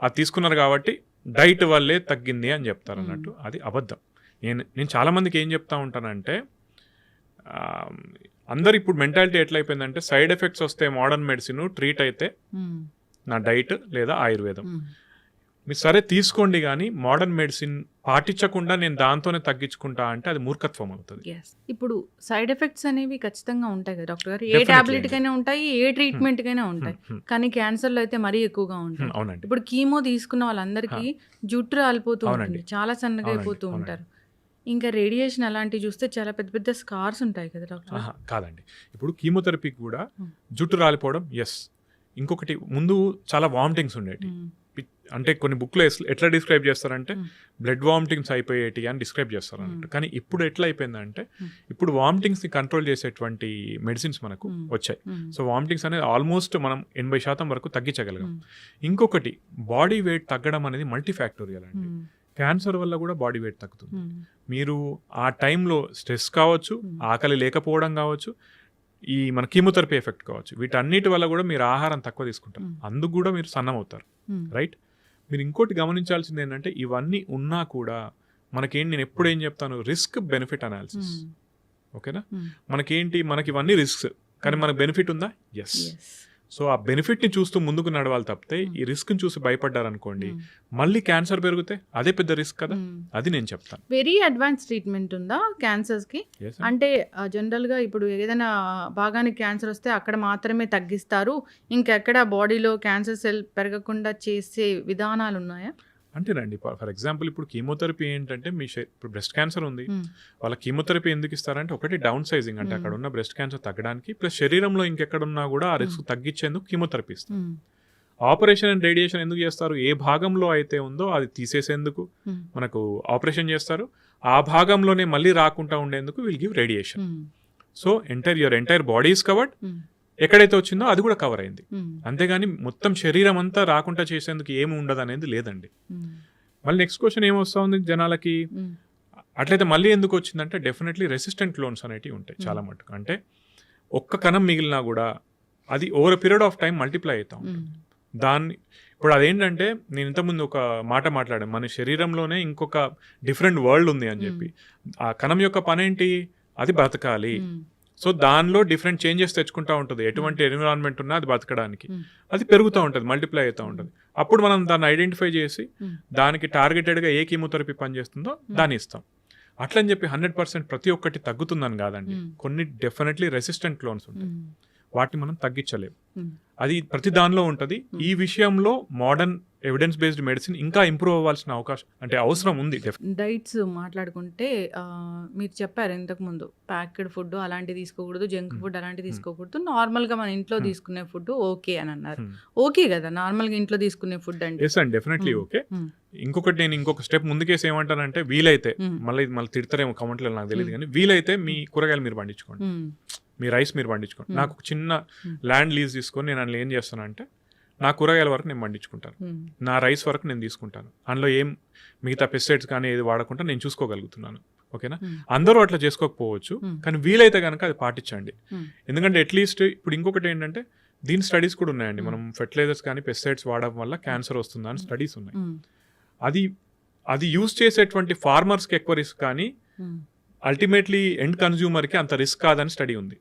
అది తీసుకున్నారు కాబట్టి డైట్ వల్లే తగ్గింది అని చెప్తారు అన్నట్టు. అది అబద్ధం. నేను చాలా మందికి ఏం చెప్తా ఉంటానంటే, అందరు ఇప్పుడు మెంటాలిటీ ఎట్లయిపోయిందంటే, సైడ్ ఎఫెక్ట్స్ వస్తే మోడర్న్ మెడిసిన్, ట్రీట్ అయితే నా డైట్ లేదా ఆయుర్వేదం. మీరు సరే తీసుకోండి, కానీ మోడర్న్ మెడిసిన్ పాటించకుండా నేను దాంతోనే తగ్గించుకుంటా అంటే అది మూర్ఖత్వం అవుతుంది. ఇప్పుడు సైడ్ ఎఫెక్ట్స్ అనేవి ఖచ్చితంగా ఉంటాయి కదా డాక్టర్ గారు. ఏ టాబ్లెట్ కైనా ఉంటాయి, ఏ ట్రీట్మెంట్ కైనా ఉంటాయి, కానీ క్యాన్సర్ లో అయితే మరీ ఎక్కువగా ఉంటాయి. అవునండి. ఇప్పుడు కీమో తీసుకున్న వాళ్ళందరికీ జుట్టు రాలిపోతూ ఉంటుంది, చాలా సన్నగా అయిపోతూ ఉంటారు. ఇంకా రేడియేషన్ అలాంటివి చూస్తే చాలా పెద్ద పెద్ద స్కార్స్ ఉంటాయి కదా డాక్టర్. కాదండి, ఇప్పుడు కీమోథెరపీకి కూడా జుట్టు రాలిపోవడం ఎస్, ఇంకొకటి ముందు చాలా వామిటింగ్స్ ఉండేటి. అంటే కొన్ని బుక్లో ఎట్లా డిస్క్రైబ్ చేస్తారంటే బ్లడ్ వామిటింగ్స్ అయిపోయేటి అని డిస్క్రైబ్ చేస్తారు అన్నట్టు. కానీ ఇప్పుడు ఎట్లా అయిపోయిందంటే ఇప్పుడు వామిటింగ్స్ని కంట్రోల్ చేసేటువంటి మెడిసిన్స్ మనకు వచ్చాయి. సో వామిటింగ్స్ అనేది ఆల్మోస్ట్ మనం 80% వరకు తగ్గించగలిగాం. ఇంకొకటి బాడీ వెయిట్ తగ్గడం అనేది మల్టీ ఫ్యాక్టోరియల్ అండి. క్యాన్సర్ వల్ల కూడా బాడీ వెయిట్ తగ్గుతుంది. మీరు ఆ టైంలో స్ట్రెస్ కావచ్చు, ఆకలి లేకపోవడం కావచ్చు, ఈ మన కీమోథెరపీ ఎఫెక్ట్ కావచ్చు, వీటన్నిటి వల్ల కూడా మీరు ఆహారం తక్కువ తీసుకుంటారు, అందుకు కూడా మీరు సన్నం అవుతారు. రైట్. మీరు ఇంకోటి గమనించాల్సింది ఏంటంటే ఇవన్నీ ఉన్నా కూడా నేను ఎప్పుడు ఏం చెప్తాను, రిస్క్ బెనిఫిట్ అనాలిసిస్. ఓకేనా. మనకి ఇవన్నీ రిస్క్స్, కానీ మనకు బెనిఫిట్ ఉందా? ఎస్. సో ఆ బెనిఫిట్ని చూస్తూ ముందుకు నడవాలి తప్పితే ఈ రిస్క్ని చూసి భయపడ్డారనుకోండి మళ్ళీ క్యాన్సర్ పెరిగితే అదే పెద్ద రిస్క్ కదా. అది నేను చెప్తాను. వెరీ అడ్వాన్స్ ట్రీట్మెంట్ ఉందా క్యాన్సర్స్కి? అంటే జనరల్గా ఇప్పుడు ఏదైనా భాగానికి క్యాన్సర్ వస్తే అక్కడ మాత్రమే తగ్గిస్తారు, ఇంకెక్కడ బాడీలో క్యాన్సర్ సెల్ పెరగకుండా చేసే విధానాలు ఉన్నాయా? అంటేనండి, ఫర్ ఎగ్జాంపుల్ ఇప్పుడు కీమోథెరపీ ఏంటంటే ఇప్పుడు బ్రెస్ట్ క్యాన్సర్ ఉంది, వాళ్ళ కీమోథెరపీ ఎందుకు ఇస్తారంటే ఒకటి డౌన్ సైజింగ్, అంటే అక్కడ ఉన్న బ్రెస్ట్ క్యాన్సర్ తగ్గడానికి, ప్లస్ శరీరంలో ఇంకెక్కడున్నా కూడా ఆ రిస్క్ తగ్గించేందుకు కీమోథెరపీ ఇస్తారు. ఆపరేషన్ అండ్ రేడియేషన్ ఎందుకు చేస్తారు? ఏ భాగంలో అయితే ఉందో అది తీసేసేందుకు మనకు ఆపరేషన్ చేస్తారు, ఆ భాగంలోనే మళ్ళీ రాకుండా ఉండేందుకు will give radiation. So your entire body is covered, ఎక్కడైతే వచ్చిందో అది కూడా కవర్ అయింది. అంతేగాని మొత్తం శరీరం అంతా రాకుండా చేసేందుకు ఏమి ఉండదు అనేది లేదండి. మళ్ళీ నెక్స్ట్ క్వశ్చన్ ఏమొస్తా ఉంది జనాలకి, అట్లయితే మళ్ళీ ఎందుకు వచ్చిందంటే డెఫినెట్లీ రెసిస్టెంట్ క్లోన్స్ అనేటివి ఉంటాయి చాలా మటుకు. అంటే ఒక్క కణం మిగిలినా కూడా అది over period of time multiply అవుతా ఉంటుంది. ఇప్పుడు అదేంటంటే నేను ఇంతకుముందు ఒక మాట మాట్లాడాను, మన శరీరంలోనే ఇంకొక డిఫరెంట్ వరల్డ్ ఉంది అని చెప్పి. ఆ కణం యొక్క పని ఏంటి? అది బతకాలి. సో దానిలో డిఫరెంట్ చేంజెస్ తెచ్చుకుంటూ ఉంటుంది. ఎటువంటి ఎన్విరాన్మెంట్ ఉన్నా అది బతకడానికి అది పెరుగుతూ ఉంటుంది, మల్టిప్లై అవుతూ ఉంటుంది. అప్పుడు మనం దాన్ని ఐడెంటిఫై చేసి దానికి టార్గెటెడ్గా ఏ కీమోథెరపీ పనిచేస్తుందో దాన్ని ఇస్తాం. అట్లని చెప్పి 100% ప్రతి ఒక్కటి తగ్గుతుందని కాదండి. కొన్ని డెఫినెట్లీ రెసిస్టెంట్ క్లోన్స్ ఉంటాయి, వాటిని మనం తగ్గించలేము. అది ప్రతి దానిలో ఉంటుంది. ఈ విషయంలో మోడర్న్ ఎవిడెన్స్ బేస్డ్ మెడిసిన్ ఇంకా ఇంప్రూవ్ అవ్వాల్సిన అవసరం ఉంది. డైట్స్ మాట్లాడుకుంటే మీరు చెప్పారు ఇంతకుముందు ప్యాక్డ్ ఫుడ్ అలాంటివి తీసుకోకూడదు, జంక్ ఫుడ్ అలాంటివి తీసుకోకూడదు, నార్మల్గా మన ఇంట్లో తీసుకునే ఫుడ్ ఓకే అని అన్నారు. ఓకే కదా నార్మల్గా ఇంట్లో తీసుకునే ఫుడ్ అంటే? ఎస్ అండి, డెఫినెట్లీ ఓకే. నేను ఇంకొక స్టెప్ ముందుకేసి ఏమంటానంటే, వీలైతే మళ్ళీ తిడతారేమో కమెంట్లో నాకు తెలియదు, కానీ వీలైతే మీ కూరగాయలు మీరు పండించుకోండి, మీ రైస్ మీరు పండించుకోండి. నాకు ఒక చిన్న ల్యాండ్ లీజ్ తీసుకొని నేను అందులో ఏం చేస్తానంటే నా కూరగాయల వరకు నేను పండించుకుంటాను, నా రైస్ వరకు నేను తీసుకుంటాను, అందులో ఏం మిగతా పెస్టిసైడ్స్ కానీ ఏది వాడకుండా నేను చూసుకోగలుగుతున్నాను. ఓకేనా. అందరూ అట్లా చేసుకోకపోవచ్చు, కానీ వీలైతే కనుక అది పాటించండి. ఎందుకంటే అట్లీస్ట్ ఇప్పుడు ఇంకొకటి ఏంటంటే దీని స్టడీస్ కూడా ఉన్నాయండి. మనం ఫెర్టిలైజర్స్ కానీ పెస్టిసైడ్స్ వాడడం వల్ల క్యాన్సర్ వస్తుందా అని స్టడీస్ ఉన్నాయి. అది యూజ్ చేసేటువంటి ఫార్మర్స్కి ఎక్కువ రిస్క్, కానీ అల్టిమేట్లీ ఎండ్ కన్జ్యూమర్కి అంత రిస్క్ కాదని స్టడీ ఉంది.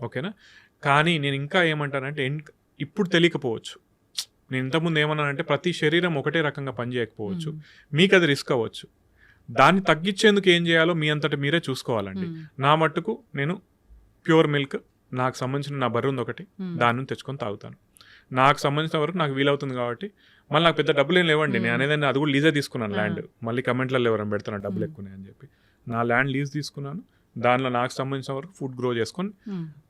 ఓకేనా. కానీ నేను ఇంకా ఏమంటానంటే ఇప్పుడు తెలియకపోవచ్చు, నేను ఇంతకుముందు ఏమన్నానంటే ప్రతి శరీరం ఒకటే రకంగా పనిచేయకపోవచ్చు, మీకు అది రిస్క్ అవ్వచ్చు. దాన్ని తగ్గించేందుకు ఏం చేయాలో మీ అంతటా మీరే చూసుకోవాలండి. నా మట్టుకు నేను ప్యూర్ మిల్క్, నాకు సంబంధించిన నా బర్రె ఉంది ఒకటి, దాని నుంచి తెచ్చుకొని తాగుతాను. నాకు సంబంధించిన వరకు నాకు వీలవుతుంది కాబట్టి. మళ్ళీ నాకు పెద్ద డబ్బులు ఏం లేవండి, నేను అనేది అది కూడా లీజే తీసుకున్నాను ల్యాండ్. మళ్ళీ కమెంట్లలో ఎవరైనా పెడుతున్నాను డబ్బులు ఎక్కువనే అని చెప్పి, నా ల్యాండ్ లీజ్ తీసుకున్నాను, దానిలో నాకు సంబంధించిన వరకు ఫుడ్ గ్రో చేసుకొని,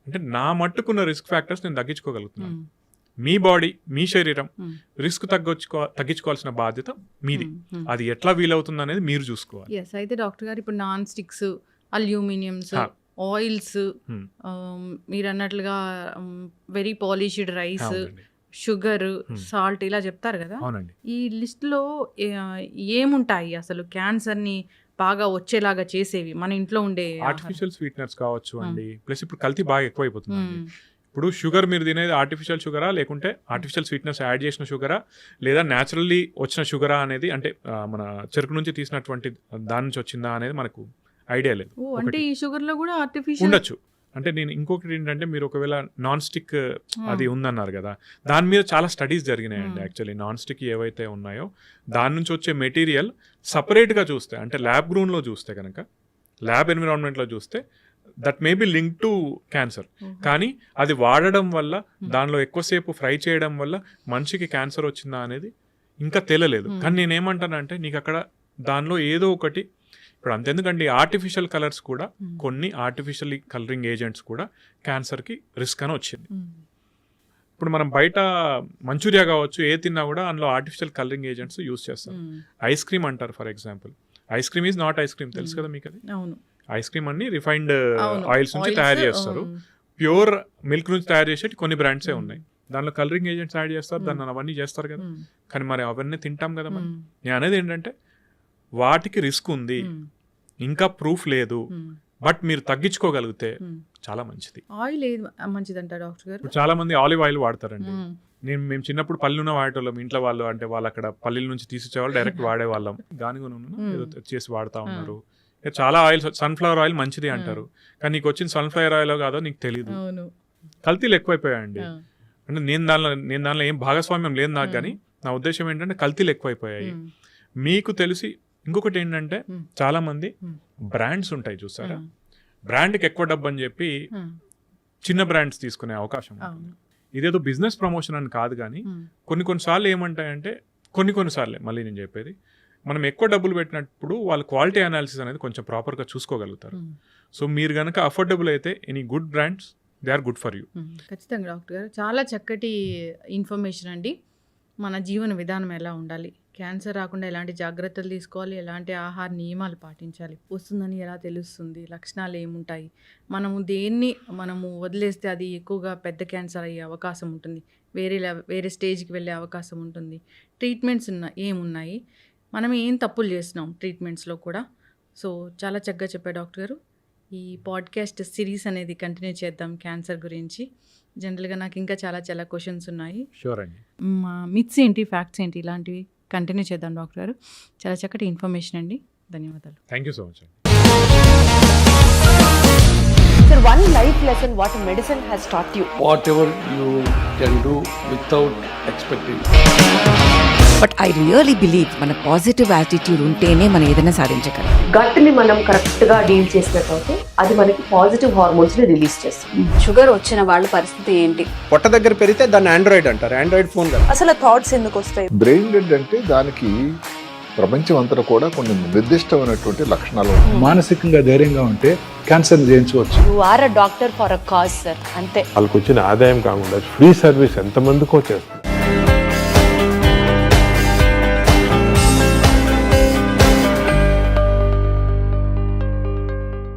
అంటే నా మట్టుకున్న రిస్క్ ఫ్యాక్టర్స్ నేను తగ్గించుకోగలుగుతున్నాను. మీ బాడీ, మీ శరీరం రిస్క్ తగ్గించుకోవాల్సిన బాధ్యత మీది. అది ఎట్లా వీలవుతుంది అనేది మీరు చూసుకోవాలి. ఎస్. అయితే డాక్టర్ గారు ఇప్పుడు నాన్ స్టిక్స్, అల్యూమినియంస్, ఆయిల్స్, మీరు అన్నట్లుగా very polished rice, sugar, salt ఇలా చెప్తారు కదా, ఈ లిస్ట్లో ఏముంటాయి అసలు క్యాన్సర్ని బాగా వచ్చేలాగా చేసేవి మన ఇంట్లో ఉండే? ఆర్టిఫిషియల్ స్వీట్నర్స్ కావచ్చు అండి, ప్లస్ ఇప్పుడు కల్తీ బాగా ఎక్కువైపోతుంది. ఇప్పుడు షుగర్ మీరు తినేది ఆర్టిఫిషియల్ షుగరా, లేకుంటే ఆర్టిఫిషియల్ స్వీట్నెస్ యాడ్ చేసిన షుగరా, లేదా న్యాచురల్లీ వచ్చిన షుగరా అనేది, అంటే మన చెరుకు నుంచి తీసినటువంటి దాని నుంచి వచ్చిందా అనేది మనకు ఐడియా లేదు. అంటే ఈ షుగర్ లో కూడా ఆర్టిఫిషియల్ ఉండొచ్చు. అంటే నేను ఇంకొకటి ఏంటంటే, మీరు ఒకవేళ నాన్ స్టిక్ అది ఉందన్నారు కదా, దాని మీద చాలా స్టడీస్ జరిగినాయండి. యాక్చువల్లీ నాన్ స్టిక్ ఏవైతే ఉన్నాయో దాని నుంచి వచ్చే మెటీరియల్ సపరేట్గా చూస్తే, అంటే ల్యాబ్ గ్రౌండ్లో చూస్తే కనుక, ల్యాబ్ ఎన్విరాన్మెంట్లో చూస్తే that may be link to cancer. కానీ అది వాడడం వల్ల, దానిలో ఎక్కువసేపు ఫ్రై చేయడం వల్ల మనిషికి క్యాన్సర్ వచ్చిందా అనేది ఇంకా తెలియలేదు. కానీ నేనేమంటానంటే, నీకు అక్కడ దానిలో ఏదో ఒకటి, ఇప్పుడు అంతెందుకండి ఆర్టిఫిషియల్ కలర్స్ కూడా, కొన్ని ఆర్టిఫిషియల్ కలరింగ్ ఏజెంట్స్ కూడా క్యాన్సర్కి రిస్క్ అని వచ్చింది. ఇప్పుడు మనం బయట మంచూరియా కావచ్చు ఏ తిన్నా కూడా అందులో ఆర్టిఫిషియల్ కలరింగ్ ఏజెంట్స్ యూస్ చేస్తారు. ఐస్ క్రీమ్ అంటారు for example, ice cream is not ice cream, తెలుసు కదా మీకు అది. అవును. ఐస్ క్రీమ్ అన్ని రిఫైన్డ్ ఆయిల్స్ నుంచి తయారు చేస్తారు. ప్యూర్ మిల్క్ నుంచి తయారు చేసేటి కొన్ని బ్రాండ్సే ఉన్నాయి, దానిలో కలరింగ్ ఏజెంట్స్ యాడ్ చేస్తారు, దాన్ని అవన్నీ చేస్తారు కదా. కానీ మరి అవన్నీ తింటాం కదా మనం. నేను అనేది ఏంటంటే వాటికి రిస్క్ ఉంది, ఇంకా ప్రూఫ్ లేదు, బట్ మీరు తగ్గించుకోగలిగితే చాలా మంచిది. ఆయిల్ ఏది మంచిది అంటారు డాక్టర్ గారు? ఇప్పుడు చాలా మంది ఆలివ్ ఆయిల్ వాడతారండి. మేము చిన్నప్పుడు పల్లెన వాడేటోళ్ళం, ఇంట్లో వాళ్ళు అంటే వాళ్ళు అక్కడ పల్లెల నుంచి తీసిచ్చేవాళ్ళు, డైరెక్ట్ వాడేవాళ్ళం. దాని ఏదో చేసి వాడుతూ ఉన్నారు. చాలా ఆయిల్, సన్ఫ్లవర్ ఆయిల్ మంచిది అంటారు, కానీ నీకు వచ్చిన సన్ఫ్లవర్ ఆయిల్ కాదో నీకు తెలియదు. కల్తీలు ఎక్కువైపోయాయండి. అంటే నేను దానిలో ఏం భాగస్వామ్యం లేదు నాకు, కానీ నా ఉద్దేశం ఏంటంటే కల్తీలు ఎక్కువైపోయాయి. మీకు తెలిసి ఇంకొకటి ఏంటంటే చాలా మంది బ్రాండ్స్ ఉంటాయి చూసారా, బ్రాండ్కి ఎక్కువ డబ్బు అని చెప్పి చిన్న బ్రాండ్స్ తీసుకునే అవకాశం ఉంటుంది. ఇదేదో బిజినెస్ ప్రమోషన్ అని కాదు, కానీ కొన్నిసార్లు ఏమంటాయంటే కొన్నిసార్లే మళ్ళీ నేను చెప్పేది, మనం ఎక్కువ డబ్బులు పెట్టినప్పుడు వాళ్ళు క్వాలిటీ అనాలిసిస్ అనేది కొంచెం ప్రాపర్గా చూసుకోగలుగుతారు. సో మీరు కనుక అఫోర్డబుల్ అయితే any good brands they are good for you. ఖచ్చితంగా డాక్టర్ గారు, చాలా చక్కటి ఇన్ఫర్మేషన్ అండి. మన జీవన విధానం ఎలా ఉండాలి, క్యాన్సర్ రాకుండా ఎలాంటి జాగ్రత్తలు తీసుకోవాలి, ఎలాంటి ఆహార నియమాలు పాటించాలి, వస్తుందని ఎలా తెలుస్తుంది, లక్షణాలు ఏముంటాయి, మనము వదిలేస్తే అది ఎక్కువగా పెద్ద క్యాన్సర్ అయ్యే అవకాశం ఉంటుంది, వేరే స్టేజ్కి వెళ్ళే అవకాశం ఉంటుంది, ట్రీట్మెంట్స్ ఏమున్నాయి, మనం ఏం తప్పులు చేస్తున్నాం ట్రీట్మెంట్స్లో కూడా. సో చాలా చక్కగా చెప్పారు డాక్టర్ గారు. ఈ పాడ్కాస్ట్ సిరీస్ అనేది కంటిన్యూ చేద్దాం క్యాన్సర్ గురించి. జనరల్గా నాకు ఇంకా చాలా క్వశ్చన్స్ ఉన్నాయి. షూర్ అండి. మిత్స్ ఏంటి, ఫ్యాక్ట్స్ ఏంటి, ఇలాంటివి కంటిన్యూ చేద్దాం డాక్టర్ గారు. చాలా చక్కటి ఇన్ఫర్మేషన్ అండి, ధన్యవాదాలు. Thank you so much. Sir, one life lesson what medicine has taught you. Whatever you can do without expecting. But I really believe మన పాజిటివ్ యాటిట్యూడ్ ఉంటేనే మనం ఏదైనా సాధించగలం. గట్ ని మనం కరెక్ట్ గా డీల్ చేసినట్లయితే అది మనకి పాజిటివ్ హార్మోన్స్ ని రిలీజ్ చేస్తుంది. షుగర్ వచ్చిన వాళ్ళ పరిస్థితి ఏంటి? పొట్ట దగ్గర పెరిగితే దాన్ని ఆండ్రాయిడ్ అంటారు, ఆండ్రాయిడ్ ఫోన్ కదా. అసలు థాట్స్ ఎందుకు వస్తాయి? బ్రెయిన్ డెడ్ అంటే దానికి ప్రపంచం అంతా కూడా కొన్ని నిర్దిష్టమైనటువంటి లక్షణాలు ఉన్నాయి. మానసికంగా ధైర్యంగా ఉంటే క్యాన్సర్ జయించవచ్చు. You are a doctor for a cause sir, అంతే. వాళ్ళకి వచ్చిన ఆదాయం కాకుండా ఫ్రీ సర్వీస్ ఎంతమందికో చేస్తుంది.